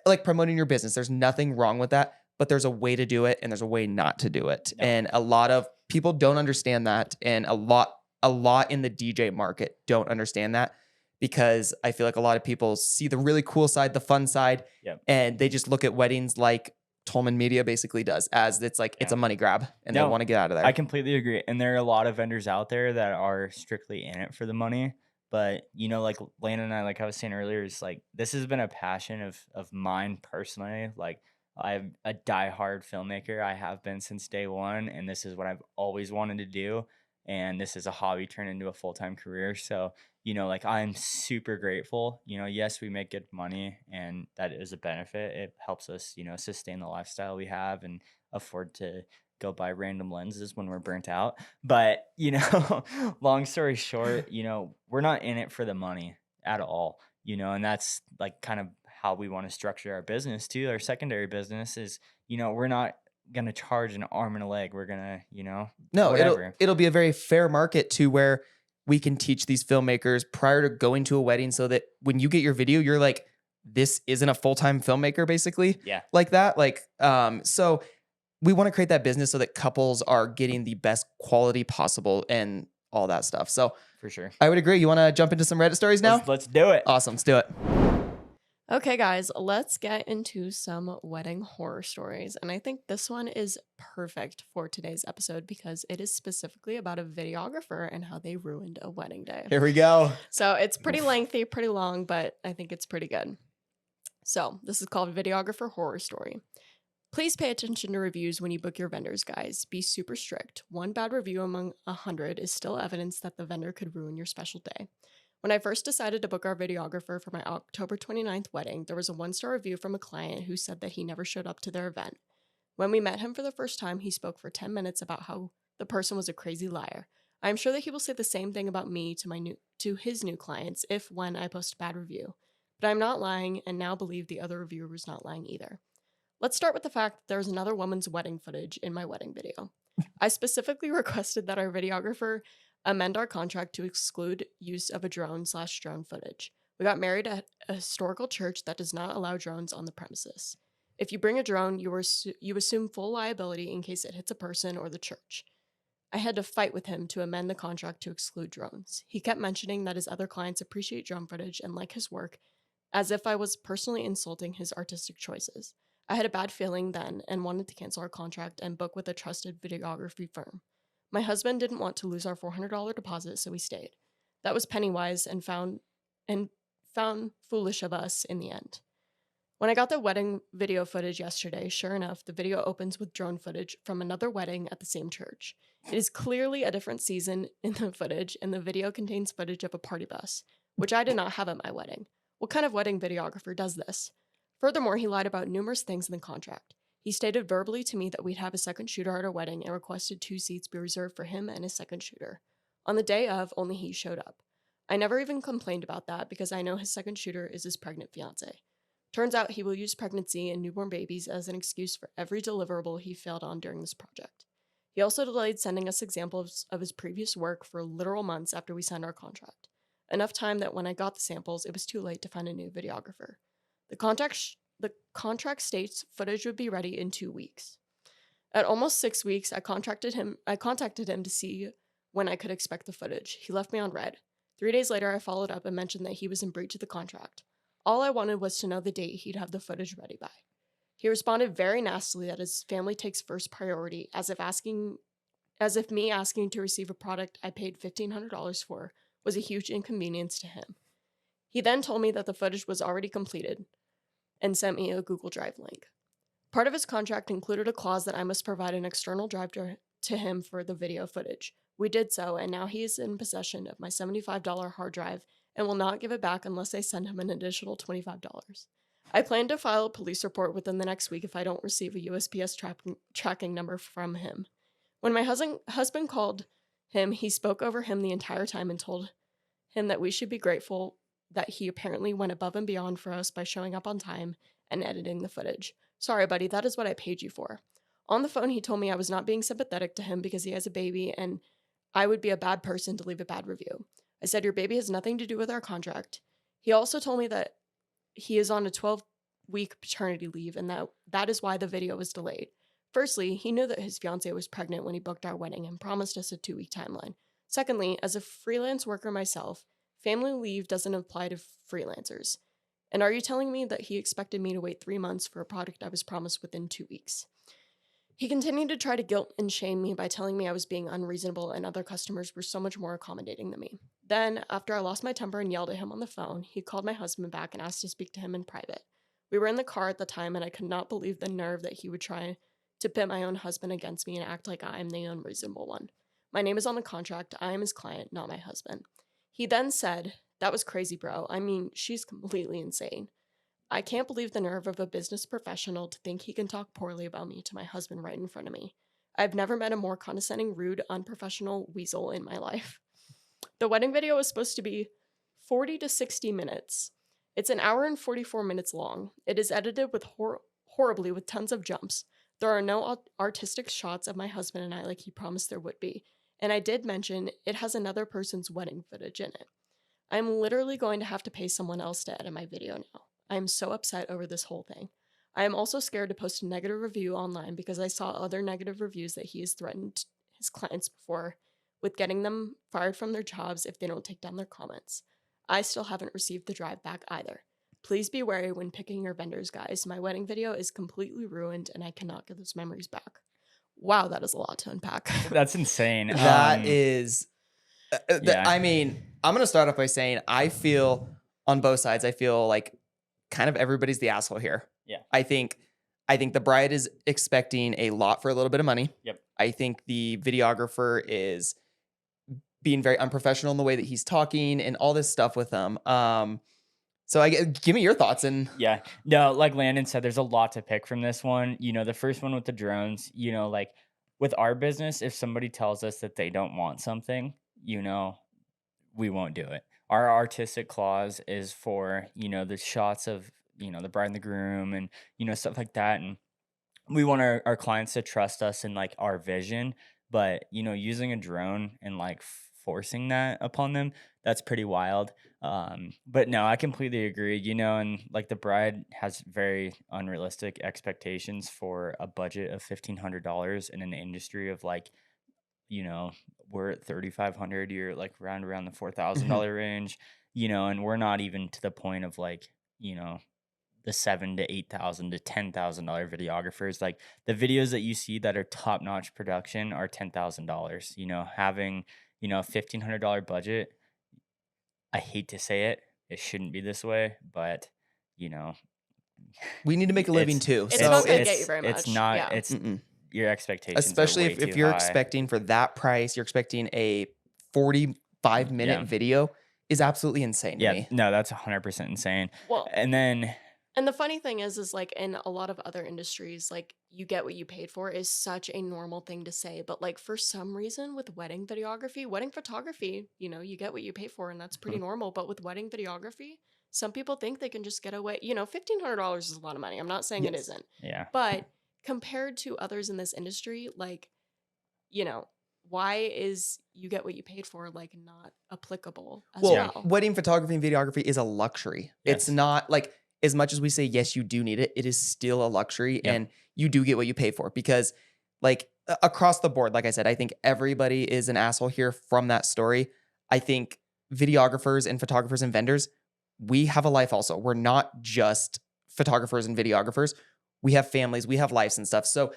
like promoting your business, there's nothing wrong with that, but there's a way to do it and there's a way not to do it. Yep. And a lot of people don't understand that. And a lot in the DJ market don't understand that, because I feel like a lot of people see the really cool side, the fun side, and they just look at weddings like Tolman Media basically does, as it's like, it's a money grab and they want to get out of there. I completely agree. And there are a lot of vendors out there that are strictly in it for the money. But, you know, like Lana and I, like I was saying earlier, is like, this has been a passion of mine personally. Like, I'm a diehard filmmaker. I have been since day one, and this is what I've always wanted to do. And this is a hobby turned into a full-time career. So, you know, like I'm super grateful. You know, yes, we make good money and that is a benefit. It helps us, you know, sustain the lifestyle we have and afford to go buy random lenses when we're burnt out. But, you know, long story short, you know, we're not in it for the money at all, you know, and that's like kind of how we want to structure our business too. Our secondary business is, you know, we're not gonna charge an arm and a leg. We're gonna, you know, no, whatever. it'll be a very fair market to where we can teach these filmmakers prior to going to a wedding, so that when you get your video, you're like, this isn't a full-time filmmaker, basically. Yeah. Like that. Like, so we want to create that business so that couples are getting the best quality possible and all that stuff. So For sure. I would agree. You want to jump into some Reddit stories now? Let's do it. Awesome. Let's do it. Okay, guys, let's get into some wedding horror stories. And I think this one is perfect for today's episode because it is specifically about a videographer and how they ruined a wedding day. Here we go. So it's pretty lengthy, pretty long, but I think it's pretty good. So this is called Videographer Horror Story. Please pay attention to reviews when you book your vendors, guys. Be super strict. One bad review among 100 is still evidence that the vendor could ruin your special day. When I first decided to book our videographer for my October 29th wedding, there was a 1-star review from a client who said that he never showed up to their event. When we met him for the first time, he spoke for 10 minutes about how the person was a crazy liar. I am sure that he will say the same thing about me to his new clients when I post a bad review. But I'm not lying and now believe the other reviewer was not lying either. Let's start with the fact that there was another woman's wedding footage in my wedding video. I specifically requested that our videographer amend our contract to exclude use of a drone/drone footage. We got married at a historical church that does not allow drones on the premises. If you bring a drone, you assume full liability in case it hits a person or the church. I had to fight with him to amend the contract to exclude drones. He kept mentioning that his other clients appreciate drone footage and like his work, as if I was personally insulting his artistic choices. I had a bad feeling then and wanted to cancel our contract and book with a trusted videography firm. My husband didn't want to lose our $400 deposit, so we stayed. That was penny-wise and found foolish of us in the end. When I got the wedding video footage yesterday, sure enough, the video opens with drone footage from another wedding at the same church. It is clearly a different season in the footage, and the video contains footage of a party bus, which I did not have at my wedding. What kind of wedding videographer does this? Furthermore, he lied about numerous things in the contract. He stated verbally to me that we'd have a second shooter at our wedding and requested 2 seats be reserved for him and his second shooter. On the day of, only he showed up. I never even complained about that because I know his second shooter is his pregnant fiance. Turns out he will use pregnancy and newborn babies as an excuse for every deliverable he failed on during this project. He also delayed sending us examples of his previous work for literal months after we signed our contract. Enough time that when I got the samples, it was too late to find a new videographer. The contract states footage would be ready in 2 weeks. At almost 6 weeks, I contacted him to see when I could expect the footage. He left me on red. 3 days later, I followed up and mentioned that he was in breach of the contract. All I wanted was to know the date he'd have the footage ready by. He responded very nastily that his family takes first priority, as if me asking to receive a product I paid $1,500 for was a huge inconvenience to him. He then told me that the footage was already completed. and sent me a Google Drive link. Part of his contract included a clause that I must provide an external drive to him for the video footage. We did so, and now he is in possession of my $75 hard drive and will not give it back unless I send him an additional $25. I plan to file a police report within the next week if I don't receive a USPS tracking number from him. When my husband called him, he spoke over him the entire time and told him that we should be grateful that he apparently went above and beyond for us by showing up on time and editing the footage. Sorry, buddy, that is what I paid you for. On the phone, he told me I was not being sympathetic to him because he has a baby and I would be a bad person to leave a bad review. I said, your baby has nothing to do with our contract. He also told me that he is on a 12-week paternity leave and that is why the video was delayed. Firstly, he knew that his fiancée was pregnant when he booked our wedding and promised us a 2-week timeline. Secondly, as a freelance worker myself, family leave doesn't apply to freelancers. And are you telling me that he expected me to wait 3 months for a product I was promised within 2 weeks? He continued to try to guilt and shame me by telling me I was being unreasonable and other customers were so much more accommodating than me. Then, after I lost my temper and yelled at him on the phone, he called my husband back and asked to speak to him in private. We were in the car at the time and I could not believe the nerve that he would try to pit my own husband against me and act like I am the unreasonable one. My name is on the contract. I am his client, not my husband. He then said, that was crazy, bro. I mean, she's completely insane. I can't believe the nerve of a business professional to think he can talk poorly about me to my husband right in front of me. I've never met a more condescending, rude, unprofessional weasel in my life. The wedding video was supposed to be 40 to 60 minutes. It's an hour and 44 minutes long. It is edited with horribly with tons of jumps. There are no artistic shots of my husband and I like he promised there would be. And I did mention it has another person's wedding footage in it. I'm literally going to have to pay someone else to edit my video now. I am so upset over this whole thing. I am also scared to post a negative review online because I saw other negative reviews that he has threatened his clients before with getting them fired from their jobs if they don't take down their comments. I still haven't received the drive back either. Please be wary when picking your vendors, guys. My wedding video is completely ruined and I cannot get those memories back. Wow, that is a lot to unpack. That's insane. That is, yeah. I mean, I'm going to start off by saying I feel on both sides, I feel like kind of everybody's the asshole here. Yeah. I think the bride is expecting a lot for a little bit of money. Yep. I think the videographer is being very unprofessional in the way that he's talking and all this stuff with them. So give me your thoughts. And yeah, no, like Landon said, there's a lot to pick from this one. You know, the first one with the drones, you know, like with our business, if somebody tells us that they don't want something, you know, we won't do it. Our artistic clause is for, you know, the shots of, you know, the bride and the groom and, you know, stuff like that. And we want our clients to trust us in like our vision, but, you know, using a drone and like forcing that upon them, that's pretty wild. But no, I completely agree, you know, and like the bride has very unrealistic expectations for a budget of $1,500 in an industry of like, you know, we're at 3,500, you're like around the $4,000 range, you know, and we're not even to the point of like, you know, the $7,000 to $8,000 to $10,000 videographers. Like the videos that you see that are top notch production are $10,000. You know, having, you know, a $1,500 budget. I hate to say it, it shouldn't be this way, but you know, we need to make a living too. It's So not going to get you very much. It's not. Yeah. It's your expectations, especially are way if too you're high. expecting for that price, you're expecting a 45-minute video is absolutely insane to me. No, that's 100% insane. Well, and the funny thing is like in a lot of other industries, like you get what you paid for is such a normal thing to say. But like for some reason with wedding videography, wedding photography, you know, you get what you pay for and that's pretty normal. But with wedding videography, some people think they can just get away. You know, $1,500 is a lot of money. I'm not saying it isn't. Yeah. But compared to others in this industry, like, you know, why is you get what you paid for like not applicable as well? Wedding photography and videography is a luxury. Yes. It's not like, as much as we say, yes, you do need it, it is still a luxury and you do get what you pay for because like across the board, like I said, I think everybody is an asshole here from that story. I think videographers and photographers and vendors, we have a life also. We're not just photographers and videographers. We have families, we have lives and stuff. So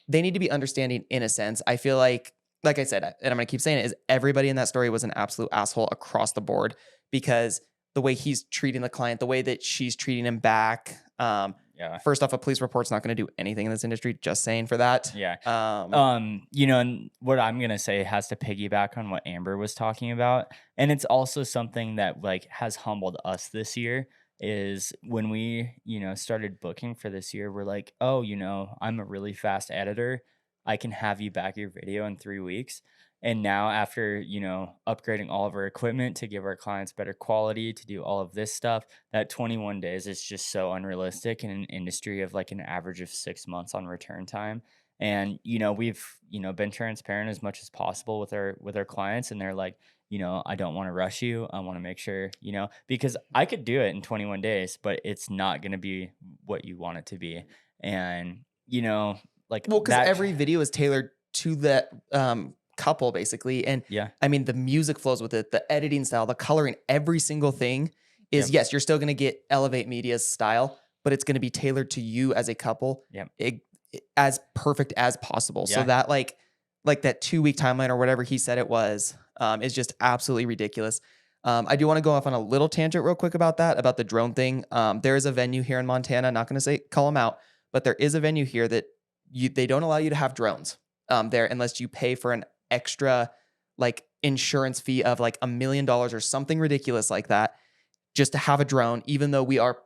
they need to be understanding in a sense. I feel like I said, and I'm going to keep saying it, is everybody in that story was an absolute asshole across the board because the way he's treating the client, the way that she's treating him back, Yeah. First off, a police report's not going to do anything in this industry. Just saying for that. Yeah. Um, You know, and what I'm gonna say has to piggyback on what Amber was talking about. And it's also something that like has humbled us this year is when we, you know, started booking for this year, we're like, oh, you know, I'm a really fast editor. I can have you back your video in 3 weeks. And now after, you know, upgrading all of our equipment to give our clients better quality, to do all of this stuff, that 21 days is just so unrealistic in an industry of like an average of 6 months on return time. And you know, we've, you know, been transparent as much as possible with our clients, and they're like, you know, I don't want to rush you, I want to make sure, you know, because I could do it in 21 days but it's not going to be what you want it to be. And you know, like well, because that. every video is tailored to that couple, basically. And Yeah. I mean, the music flows with it, the editing style, the coloring, every single thing is, Yep. yes, you're still going to get Elevate Media's style, but it's going to be tailored to you as a couple. Yep. As perfect as possible. So Yeah. that like that 2 week timeline or whatever he said it was, is just absolutely ridiculous. I do want to go off on a little tangent real quick about that, about the drone thing. There is a venue here in Montana, not going to say call them out, but there is a venue here that they don't allow you to have drones there unless you pay for an extra like insurance fee of like $1 million or something ridiculous like that, just to have a drone, even though we are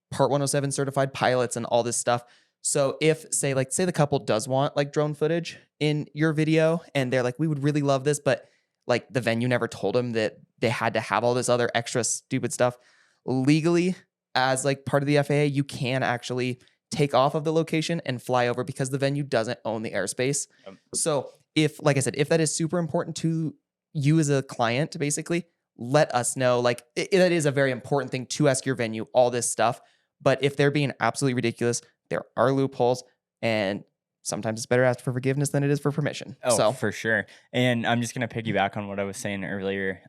Part 107 certified pilots and all this stuff. So if say the couple does want like drone footage in your video and they're like, we would really love this, but like the venue never told them that they had to have all this other extra stupid stuff, legally as like part of the FAA, you can actually take off of the location and fly over because the venue doesn't own the airspace. So if, like I said, if that is super important to you as a client, basically let us know. Like that is a very important thing to ask your venue, all this stuff. But if they're being absolutely ridiculous, there are loopholes, and sometimes it's better to ask for forgiveness than it is for permission. Oh, So for sure. And I'm just going to piggyback on what I was saying earlier.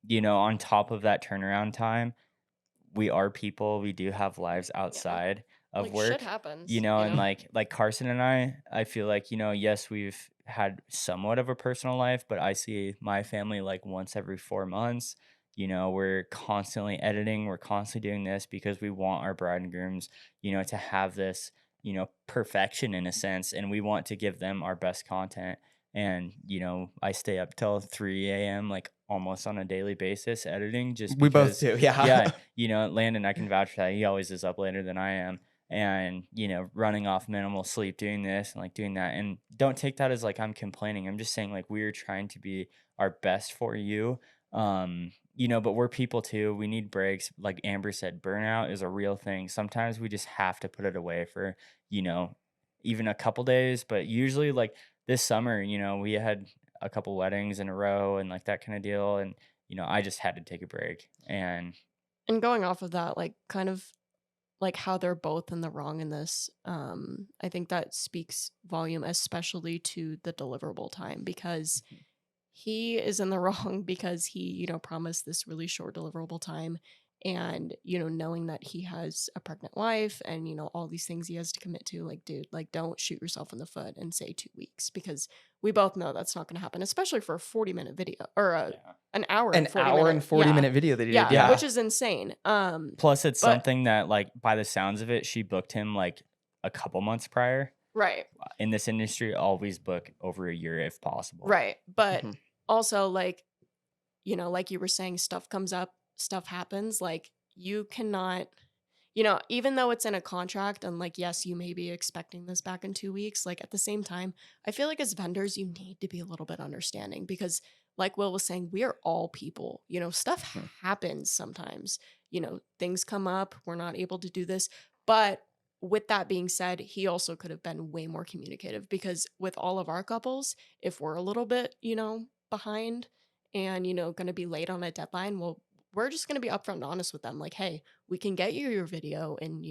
You know, on top of that turnaround time, we are people. We do have lives outside of Like, work. shit happens, You know, you and know? like Carson and I feel like, you know, yes, we've had somewhat of a personal life, but I see my family like once every 4 months. You know, we're constantly editing, we're constantly doing this because we want our bride and grooms, you know, to have this, you know, perfection in a sense, and we want to give them our best content. And you know, I stay up till 3 a.m. like almost on a daily basis editing, just we both because. do. Yeah. Yeah, you know, Landon, I can vouch for that. He always is up later than I am, and you know, running off minimal sleep, doing this and like doing that. And don't take that as like I'm complaining. I'm just saying like we're trying to be our best for you. You know, but we're people too. We need breaks. Like Amber said, burnout is a real thing. Sometimes we just have to put it away for, you know, even a couple days. But usually, like this summer, you know, we had a couple weddings in a row and like that kind of deal. And, you know, I just had to take a break. And And going off of that, like kind of like how they're both in the wrong in this, I think that speaks volume, especially to the deliverable time, because he is in the wrong because he, promised this really short deliverable time. And, knowing that he has a pregnant wife and, all these things he has to commit to, like, dude, like, don't shoot yourself in the foot and say 2 weeks, because we both know that's not going to happen, especially for a 40-minute video or yeah. an hour An and 40 hour minute. and 40 Yeah. minute video that he Yeah, did. Yeah. which is insane. Plus, it's but- something that, like, by the sounds of it, she booked him like a couple months prior. Right. In this industry, always book over a year if possible. Right. But Mhm. also, like, like you were saying, stuff comes up, stuff happens. Like, you cannot, even though it's in a contract and, like, yes, you may be expecting this back in 2 weeks, like, at the same time, I feel like as vendors, you need to be a little bit understanding because, like Will was saying, we are all people. Stuff happens sometimes. Things come up. We're not able to do this. But with that being said, he also could have been way more communicative, because with all of our couples, if we're a little bit, behind and, going to be late on a deadline, well, we're just going to be upfront and honest with them. Like, hey, we can get you your video in,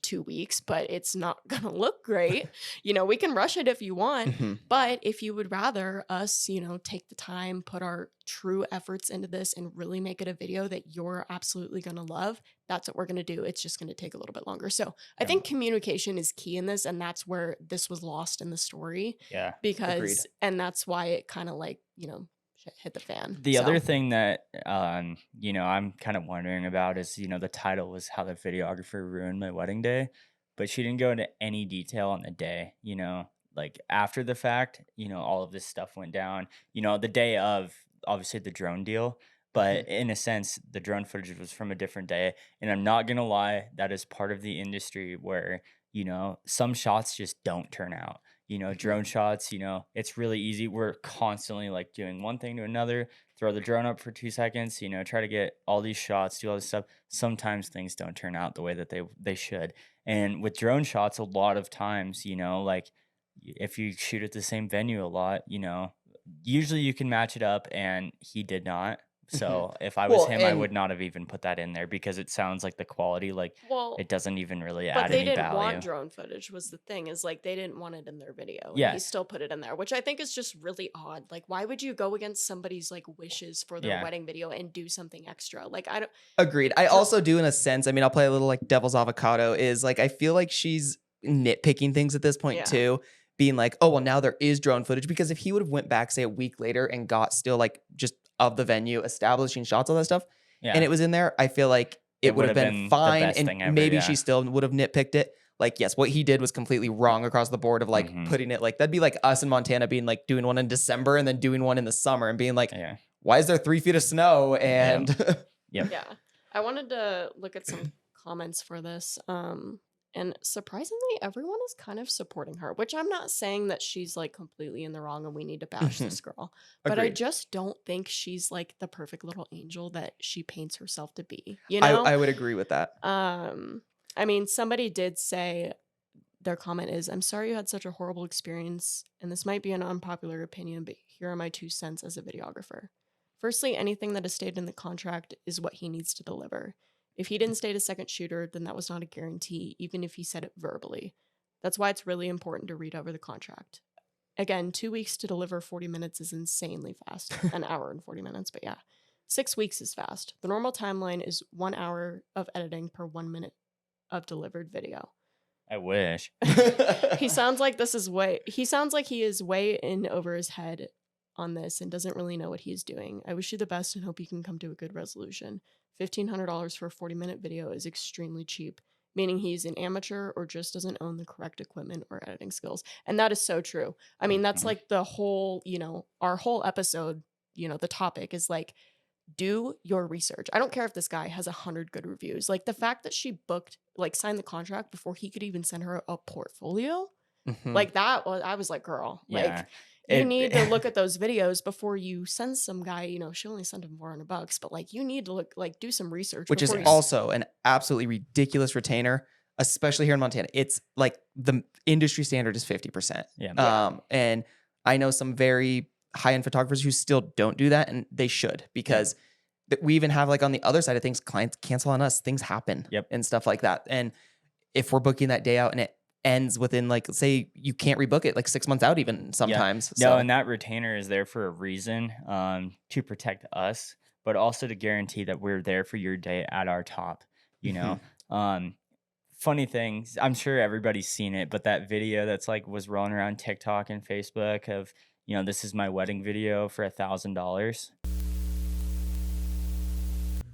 2 weeks, but it's not going to look great. We can rush it if you want, Mhm. but if you would rather us, take the time, put our true efforts into this and really make it a video that you're absolutely going to love, that's what we're going to do. It's just going to take a little bit longer. So I think communication is key in this, and that's where this was lost in the story. Yeah. Because, Agreed. and that's why it kind of like, shit hit the fan. The So, other thing that you know, I'm kind of wondering about is, you know, the title was How the Videographer Ruined My Wedding Day, but she didn't go into any detail on the day, you know, like after the fact, you know, all of this stuff went down, you know, the day of obviously the drone deal, but in a sense, the drone footage was from a different day. And I'm not gonna lie, that is part of the industry where, you know, some shots just don't turn out. You know, drone shots, you know, it's really easy. We're constantly like doing one thing to another, throw the drone up for 2 seconds, you know, try to get all these shots, do all this stuff. Sometimes things don't turn out the way that they should. And with drone shots, a lot of times, you know, like if you shoot at the same venue a lot, you know, usually you can match it up, and he did not. So if I was Well, him, I and would not have even put that in there because it sounds like the quality, like well, it doesn't even really but add they any didn't want value. drone footage was the thing, is like they didn't want it in their video. And he Yes. still put it in there, which I think is just really odd. Like, why would you go against somebody's like wishes for their Yeah. wedding video and do something extra? Like, I don't Agreed. I also do in a sense. I mean, I'll play a little like devil's avocado. Is like I feel like she's nitpicking things at this point Yeah. too, being like, oh well, now there is drone footage, because if he would have went back say a week later and got still like just of the venue, establishing shots, all that stuff, Yeah. and it was in there, I feel like it would have been the fine, best and thing ever, maybe yeah. she still would have nitpicked it. Like, yes, what he did was completely wrong across the board of like Mhm. putting it like that'd be like us in Montana being like doing one in December and then doing one in the summer and being like, Yeah. why is there 3 feet of snow? And Yep. Yeah. I wanted to look at some comments for this. And surprisingly, everyone is kind of supporting her, which I'm not saying that she's like completely in the wrong and we need to bash this girl. But I Agreed. just don't think she's like the perfect little angel that she paints herself to be. You know? I would agree with that. I mean, somebody did say, their comment is, I'm sorry you had such a horrible experience, and this might be an unpopular opinion, but here are my 2 cents as a videographer. Firstly, anything that is stated in the contract is what he needs to deliver. If he didn't state a second shooter, then that was not a guarantee, even if he said it verbally. That's why it's really important to read over the contract. Again, 2 weeks to deliver 40 minutes is insanely fast. An hour and 40 minutes, but yeah. 6 weeks is fast. The normal timeline is 1 hour of editing per 1 minute of delivered video. I wish. He sounds like he is way in over his head on this and doesn't really know what he's doing. I wish you the best and hope you can come to a good resolution. $1,500 for a 40-minute video is extremely cheap, meaning he's an amateur or just doesn't own the correct equipment or editing skills. And that is so true. I mean, that's like the whole, you know, our whole episode, you know, the topic is like, do your research. I don't care if this guy has 100 good reviews. Like the fact that she signed the contract before he could even send her a portfolio, like that was, I was like, girl, Yeah. like you need to look at those videos before you send some guy, you know, she only sent him $400, but like you need to look, like do some research. Which is before you also an absolutely ridiculous retainer, especially here in Montana. It's like the industry standard is 50%. Yeah. And I know some very high-end photographers who still don't do that, and they should, because we even have like on the other side of things, clients cancel on us, things happen and stuff like that. And if we're booking that day out and it ends within like, say you can't rebook it like 6 months out even sometimes. No, and that retainer is there for a reason, to protect us, but also to guarantee that we're there for your day at our top, you know? Funny things, I'm sure everybody's seen it, but that video that's like was rolling around TikTok and Facebook of, you know, this is my wedding video for $1,000.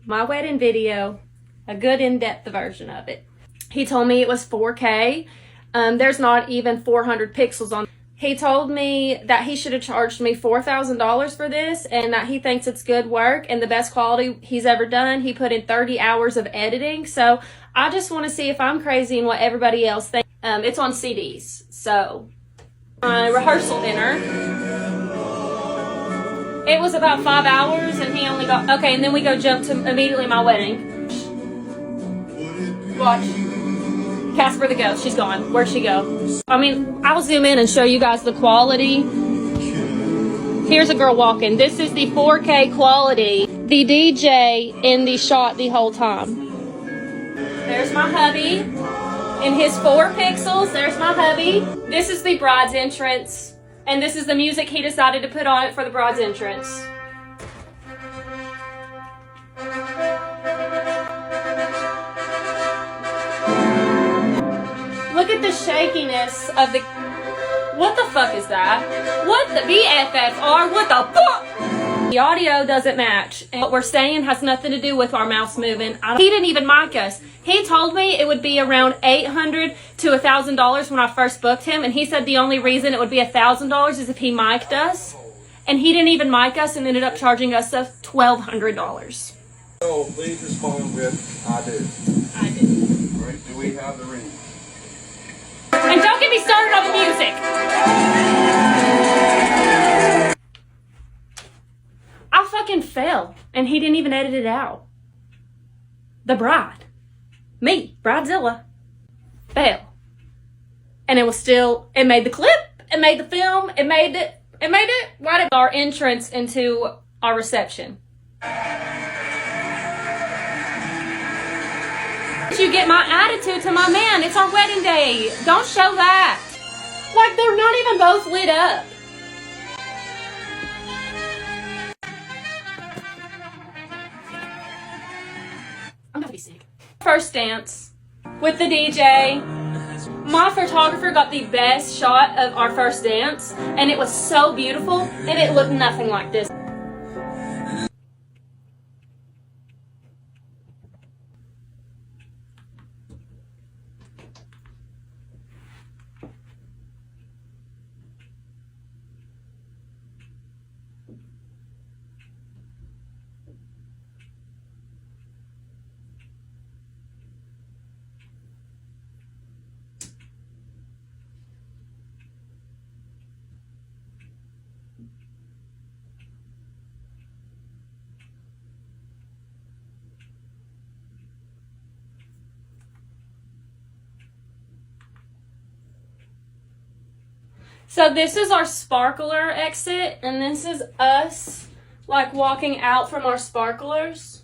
My wedding video, a good in-depth version of it. He told me it was 4K. There's not even 400 pixels on. He told me that he should have charged me $4,000 for this and that he thinks it's good work and the best quality he's ever done. He put in 30 hours of editing. So I just want to see if I'm crazy and what everybody else thinks. It's on CDs. So my rehearsal dinner, it was about 5 hours and he only got, okay, and then we go jump to immediately my wedding. Watch. Casper the ghost, she's gone. Where'd she go? I mean, I'll zoom in and show you guys the quality. Here's a girl walking. This is the 4K quality. The DJ in the shot the whole time. There's my hubby. In his 4 pixels, there's my hubby. This is the bride's entrance. And this is the music he decided to put on it for the bride's entrance. Look at the shakiness of the... What the fuck is that? What the BFFR? What the fuck? The audio doesn't match. And what we're saying has nothing to do with our mouths moving. He didn't even mic us. He told me it would be around $800 to $1,000 when I first booked him. And he said the only reason it would be $1,000 is if he mic'd us. And he didn't even mic us and ended up charging us $1,200. So please respond with, I do. I did. All right, do we have the ring? And don't get me started on the music. I fucking fell, and he didn't even edit it out. The bride, me, Bridezilla, fell. And it was still, it made the clip, it made the film, it made it right at our entrance into our reception. You get my attitude to my man. It's our wedding day. Don't show that. Like, they're not even both lit up. I'm gonna be sick. First dance with the DJ. My photographer got the best shot of our first dance, and it was so beautiful, and it looked nothing like this. So this is our sparkler exit, and this is us, like, walking out from our sparklers.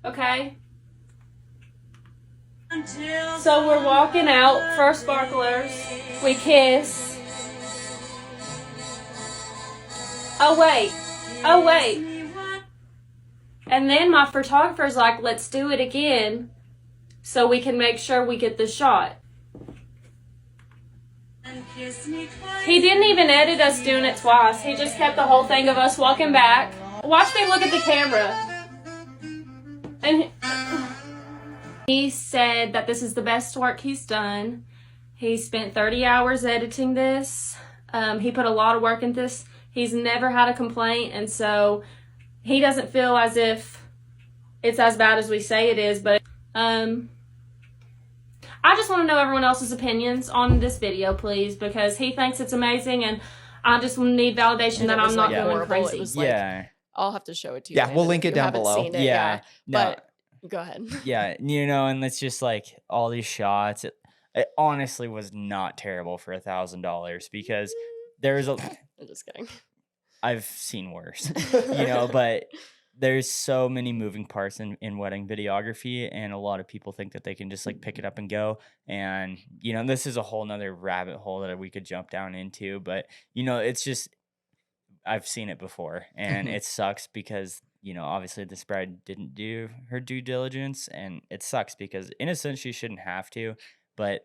Okay? So we're walking out for our sparklers. We kiss. Oh, wait. Oh, wait. And then my photographer's like, let's do it again so we can make sure we get the shot. He didn't even edit us doing it twice. He just kept the whole thing of us walking back. Watch me look at the camera. And he said that this is the best work he's done. He spent 30 hours editing this. He put a lot of work into this. He's never had a complaint, and so he doesn't feel as if it's as bad as we say it is, but I just want to know everyone else's opinions on this video, please, because he thinks it's amazing, and I just need validation And that it was, I'm not like, going horrible. crazy. It was like, Yeah. I'll have to show it to you. Yeah, later we'll if link it you down haven't below. seen it, Yeah. No. But go ahead. Yeah, and it's just like all these shots. It honestly was not terrible for $1,000 because there's I'm just kidding. I've seen worse, but there's so many moving parts in wedding videography, and a lot of people think that they can just like pick it up and go. And this is a whole nother rabbit hole that we could jump down into, but it's just, I've seen it before, and it sucks because obviously this bride didn't do her due diligence, and it sucks because in a sense she shouldn't have to, but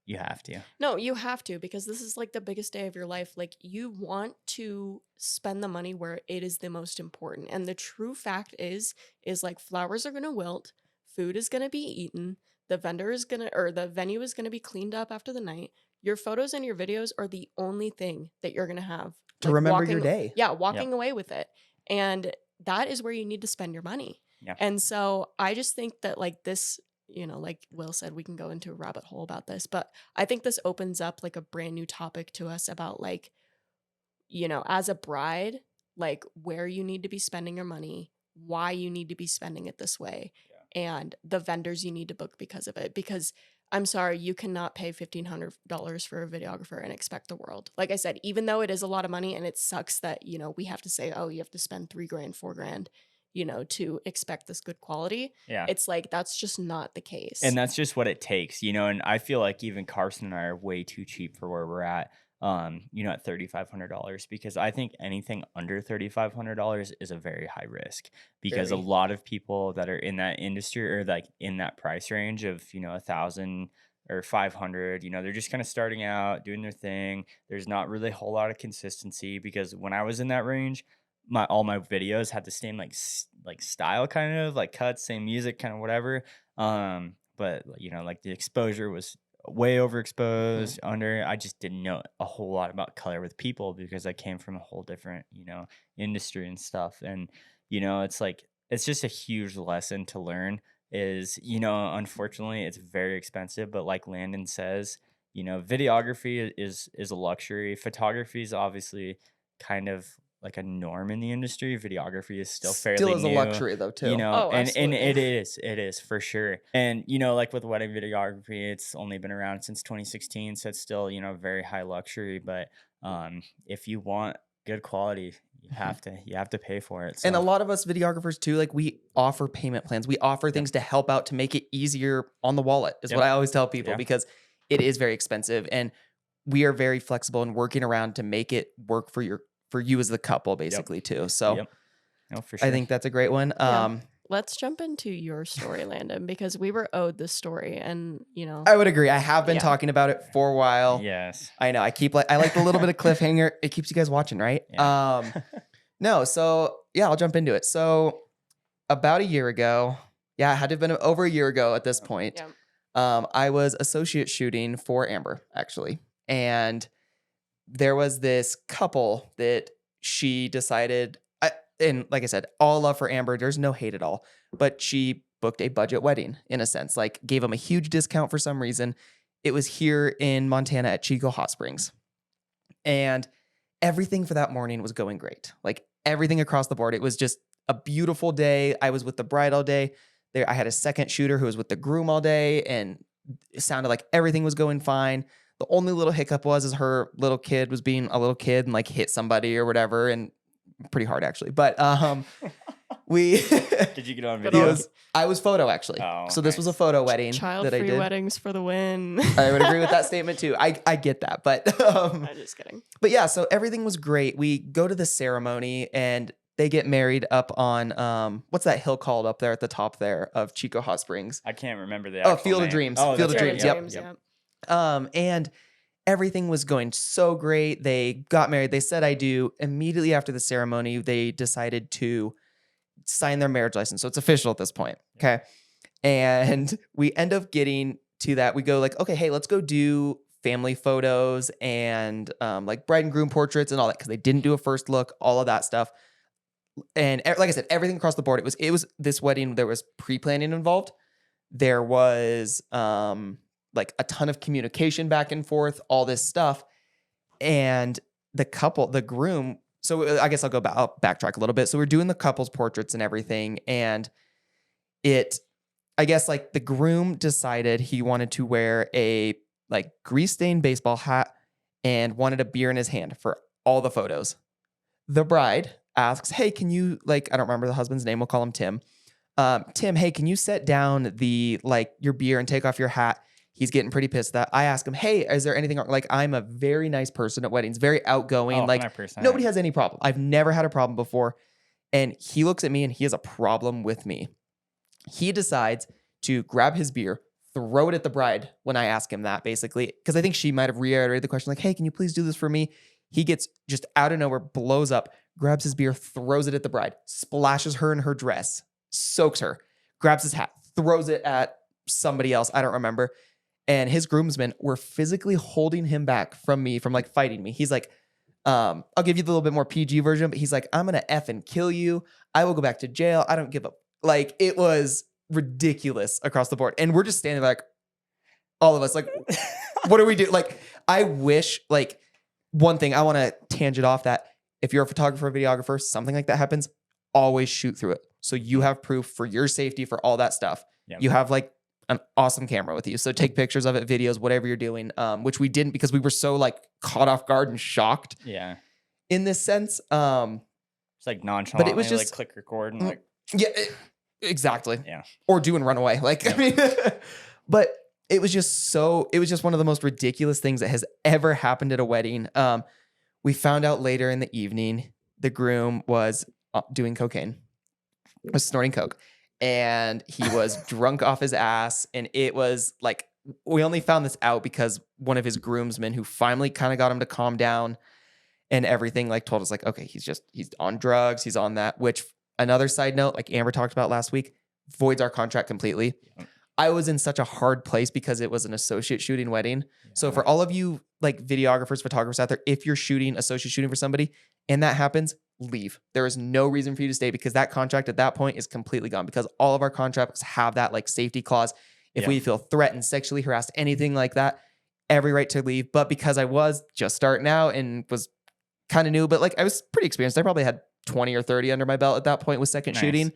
you have to. No, you have to, because this is like the biggest day of your life. Like, you want to spend the money where it is the most important. And the true fact is like, flowers are going to wilt, food is going to be eaten, the vendor is going to, or the venue is going to be cleaned up after the night. Your photos and your videos are the only thing that you're going to have To remember your day. Yeah, walking away with it. And that is where you need to spend your money. Yeah. And so I just think that like this, like Will said, we can go into a rabbit hole about this, but I think this opens up like a brand new topic to us about like, as a bride, like where you need to be spending your money, why you need to be spending it this way, and the vendors you need to book because of it. Because I'm sorry, you cannot pay $1,500 for a videographer and expect the world. Like I said, even though it is a lot of money and it sucks that, we have to say, oh, you have to spend $3,000, $4,000, to expect this good quality. Yeah. It's like, that's just not the case. And that's just what it takes, and I feel like even Carson and I are way too cheap for where we're at, at $3,500, because I think anything under $3,500 is a very high risk, because Very. a lot of people that are in that industry or like in that price range of, $1,000 or 500. They're just kind of starting out, doing their thing. There's not really a whole lot of consistency because when I was in that range, all my videos had the same like style, kind of like cuts, same music, kind of whatever. But like the exposure was way overexposed. Under, I just didn't know a whole lot about color with people because I came from a whole different industry and stuff. And it's like it's just a huge lesson to learn. Is unfortunately it's very expensive, but like Landon says, videography is a luxury. Photography is obviously kind of like a norm in the industry. Videography is still fairly Still is a new, luxury though too. Oh, and absolutely. it is for sure. And like with wedding videography, it's only been around since 2016, so it's still very high luxury. But if you want good quality, you have to pay for it. And a So, lot of us videographers too, like we offer payment plans. We offer things to help out to make it easier on the wallet, is what Yep. I always tell people, Yeah. because it is very expensive. And we are very flexible and working around to make it work for you as the couple, basically, too. So Yep. No, for sure. I think that's a great one. Yeah. Let's jump into your story, Landon, because we were owed this story, and I would agree. I have been Yeah. talking about it for a while. Yes. I know. I like the little bit of cliffhanger. It keeps you guys watching, right? Yeah. No, so yeah, I'll jump into it. So about a year ago, it had to have been over a year ago at this point. Yeah. I was associate shooting for Amber, actually. And there was this couple that she decided, and like I said, all love for Amber. There's no hate at all. But she booked a budget wedding in a sense, like gave them a huge discount for some reason. It was here in Montana at Chico Hot Springs. And everything for that morning was going great. Like everything across the board. It was just a beautiful day. I was with the bride all day. There, I had a second shooter who was with the groom all day, and it sounded like everything was going fine. The only little hiccup is her little kid was being a little kid and like hit somebody or whatever, and pretty hard actually. But we Did you get on But video? I was photo actually. Oh, So this was a photo wedding that I Child-free did. weddings for the win. I would agree with that statement too. I get that, but I'm just kidding. but yeah, so everything was great. We go to the ceremony and they get married up on what's that hill called up there at the top there of Chico Hot Springs? I can't remember the Oh, actual Field of name. Dreams. Oh, Field that's of right. Dreams, Yep. yep. And everything was going so great. They got married. They said I do. Immediately after the ceremony, they decided to sign their marriage license. So it's official at this point. Okay. And we end up getting to that. We go like, okay, hey, let's go do family photos and like bride and groom portraits and all that, because they didn't do a first look, all of that stuff. And like I said, everything across the board. It was this wedding. There was pre-planning involved. There was like a ton of communication back and forth, all this stuff. And the groom. So I guess I'll backtrack a little bit. So we're doing the couple's portraits and everything, and I guess like the groom decided he wanted to wear a like grease stained baseball hat and wanted a beer in his hand for all the photos. The bride asks, hey, can you, like, I don't remember the husband's name. We'll call him Tim. Tim, hey, can you set down your beer and take off your hat? He's getting pretty pissed at that. I ask him, hey, is there anything wrong? Like, I'm a very nice person at weddings, very outgoing. Oh, like 100%. nobody has any problem. I've never had a problem before. And he looks at me and he has a problem with me. He decides to grab his beer, throw it at the bride when I ask him that, basically, because I think she might have reiterated the question, like, hey, can you please do this for me? He gets just out of nowhere, blows up, grabs his beer, throws it at the bride, splashes her in her dress, soaks her, grabs his hat, throws it at somebody else. I don't remember. And his groomsmen were physically holding him back from me, from like fighting me. He's like, I'll give you the little bit more PG version, but he's like, I'm going to effing kill you. I will go back to jail. I don't give up. Like, it was ridiculous across the board. And we're just standing like, all of us, like, what do we do? Like, I wish, like, one thing I want to tangent off that if you're a photographer or videographer, something like that happens, always shoot through it. So you have proof for your safety, for all that stuff. Yep. You have like an awesome camera with you. So take pictures of it, videos, whatever you're doing, which we didn't because we were so like caught off guard and shocked Yeah. in this sense. It's like nonchalant. But it was just- like click record and like, Yeah, exactly. yeah. Or do and run away. Like, I mean, but it was just one of the most ridiculous things that has ever happened at a wedding. We found out later in the evening, the groom was doing cocaine, was snorting coke, and he was drunk off his ass. And it was like we only found this out because one of his groomsmen, who finally kind of got him to calm down and everything, like told us like, okay, he's on drugs, he's on that. Which, another side note, like Amber talked about last week, voids our contract completely. I was in such a hard place because it was an associate shooting wedding. So for all of you like videographers, photographers out there, if you're shooting, associate shooting for somebody and that happens, leave. There is no reason for you to stay because that contract at that point is completely gone, because all of our contracts have that like safety clause. If we feel threatened, sexually harassed, anything like that, every right to leave. But because I was just starting out and was kind of new, but like I was pretty experienced. I probably had 20 or 30 under my belt at that point with second shooting.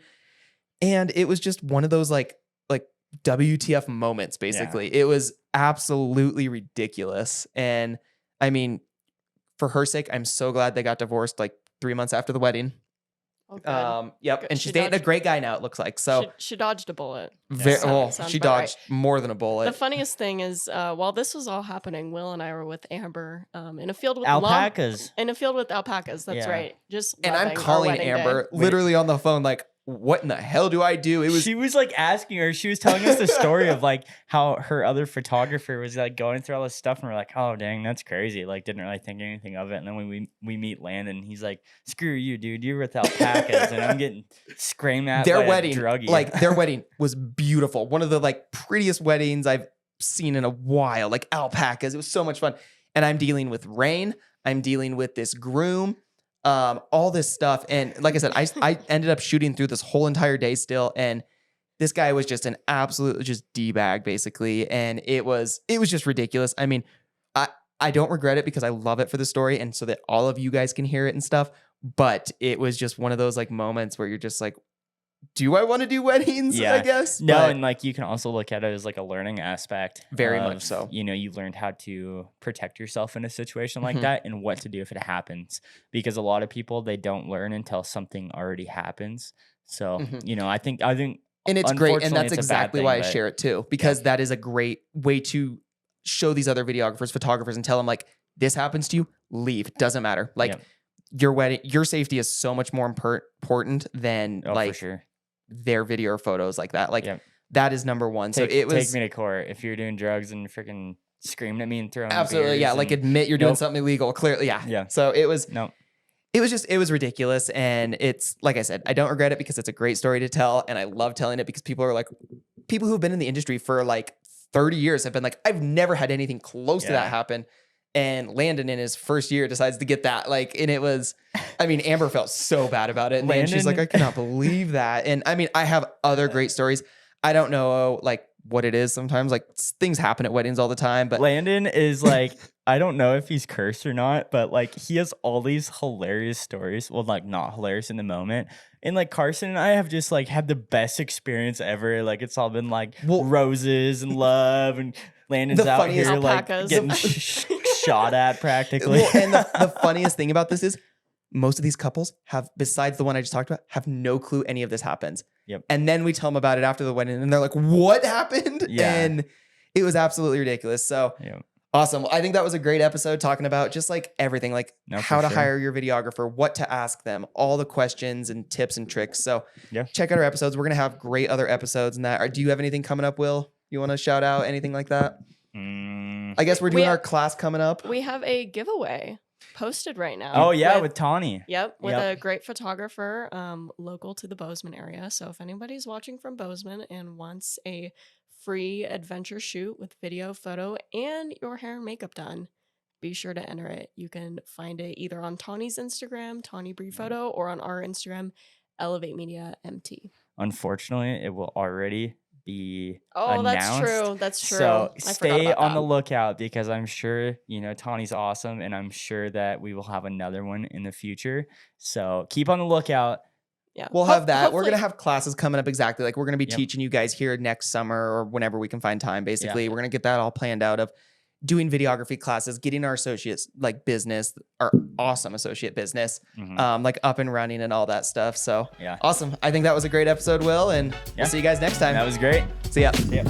And it was just one of those like WTF moments, basically. It was absolutely ridiculous. And I mean, for her sake, I'm so glad they got divorced like 3 months after the wedding. Oh, Yep. Good. And She she's dating a dodged- great guy now, it looks like. So she dodged a bullet. Sounds she about dodged more than a bullet. The funniest thing is, while this was all happening, Will and I were with Amber in a field with Alpacas. In a field with alpacas. That's Yeah. right. Just And I'm loving our calling wedding Amber day. literally on the phone, like, what in the hell do I do? It was She was like asking her, she was telling us the story of like how her other photographer was like going through all this stuff, and we're like, oh dang, that's crazy. Like, didn't really think anything of it. And then when we meet Landon, he's like, screw you, dude, you're with alpacas. And I'm getting screamed at their by wedding. a druggie. Like their wedding was beautiful. One of the like prettiest weddings I've seen in a while. Like alpacas. It was so much fun. And I'm dealing with rain. I'm dealing with this groom. All this stuff. And like I said, I ended up shooting through this whole entire day still. And this guy was just an absolute just D-bag basically. And it was just ridiculous. I mean, I don't regret it because I love it for the story and so that all of you guys can hear it and stuff. But it was just one of those like moments where you're just like, do I want to do weddings? Yeah. I guess. No, But and like you can also look at it as like a learning aspect. Very of, much so. You know, you learned how to protect yourself in a situation like Mhm. that and what to do if it happens. Because a lot of people, they don't learn until something already happens. So, Mhm. you know, I think and it's great. And unfortunately, that's it's a bad exactly thing, why I but- share it too, because that is a great way to show these other videographers, photographers, and tell them like, this happens to you, leave. Doesn't matter. Like Yep. your wedding, your safety is so much more important than Oh, for like sure. their video or photos like that. Like Yep. that is number one. So Take, it was take me to court if you're doing drugs and freaking screaming at me and throwing absolutely, yeah. beers Like and- admit you're doing Nope. something illegal. Clearly, yeah. Yeah. So it was No. it was ridiculous. And it's like I said, I don't regret it because it's a great story to tell. And I love telling it because people are like, people who've been in the industry for like 30 years have been like, I've never had anything close to that Yeah. happen. And Landon in his first year decides to get that. Like, and it was, I mean, Amber felt so bad about it. And she's like, I cannot believe that. And I mean, I have other great stories. I don't know like what it is sometimes. Like things happen at weddings all the time, but Landon is like, I don't know if he's cursed or not, but like he has all these hilarious stories. Well, like not hilarious in the moment. And like Carson and I have just like had the best experience ever. Like it's all been like roses and love, and Landon's The out funniest- here like Alpacas. getting shot at practically. Well, and the funniest thing about this is most of these couples have, besides the one I just talked about, have no clue any of this happens. Yep. And then we tell them about it after the wedding and they're like, what happened? Yeah. And it was absolutely ridiculous. So Yeah. awesome. I think that was a great episode talking about just like everything, like No, for how to sure. hire your videographer, what to ask them, all the questions and tips and tricks. So Yeah. check out our episodes. We're going to have great other episodes and that. Do you have anything coming up, Will? You want to shout out anything like that? I guess we're doing our class coming up. We have a giveaway posted right now. Oh yeah, with Tawny. Yep, with Yep. a great photographer local to the Bozeman area. So if anybody's watching from Bozeman and wants a free adventure shoot with video, photo, and your hair and makeup done, be sure to enter it. You can find it either on Tawny's Instagram, Tawny Bree Photo, or on our Instagram, Elevate Media MT. Unfortunately, it will already be Oh, that's announced. true. That's true. So I forgot stay about on the that. lookout because I'm sure, you know, Tawny's awesome and I'm sure that we will have another one in the future. So keep on the lookout. Yeah, We'll have that. We're hopefully- going to have classes coming up exactly. Like we're going to be Yep. teaching you guys here next summer or whenever we can find time, basically. Yeah. We're going to get that all planned out of doing videography classes, getting our associates like business, our awesome associate business, Mhm. like up and running and all that stuff. So Yeah. awesome. I think that was a great episode, Will, and Yeah. we'll see you guys next time. That was great. See ya. See ya.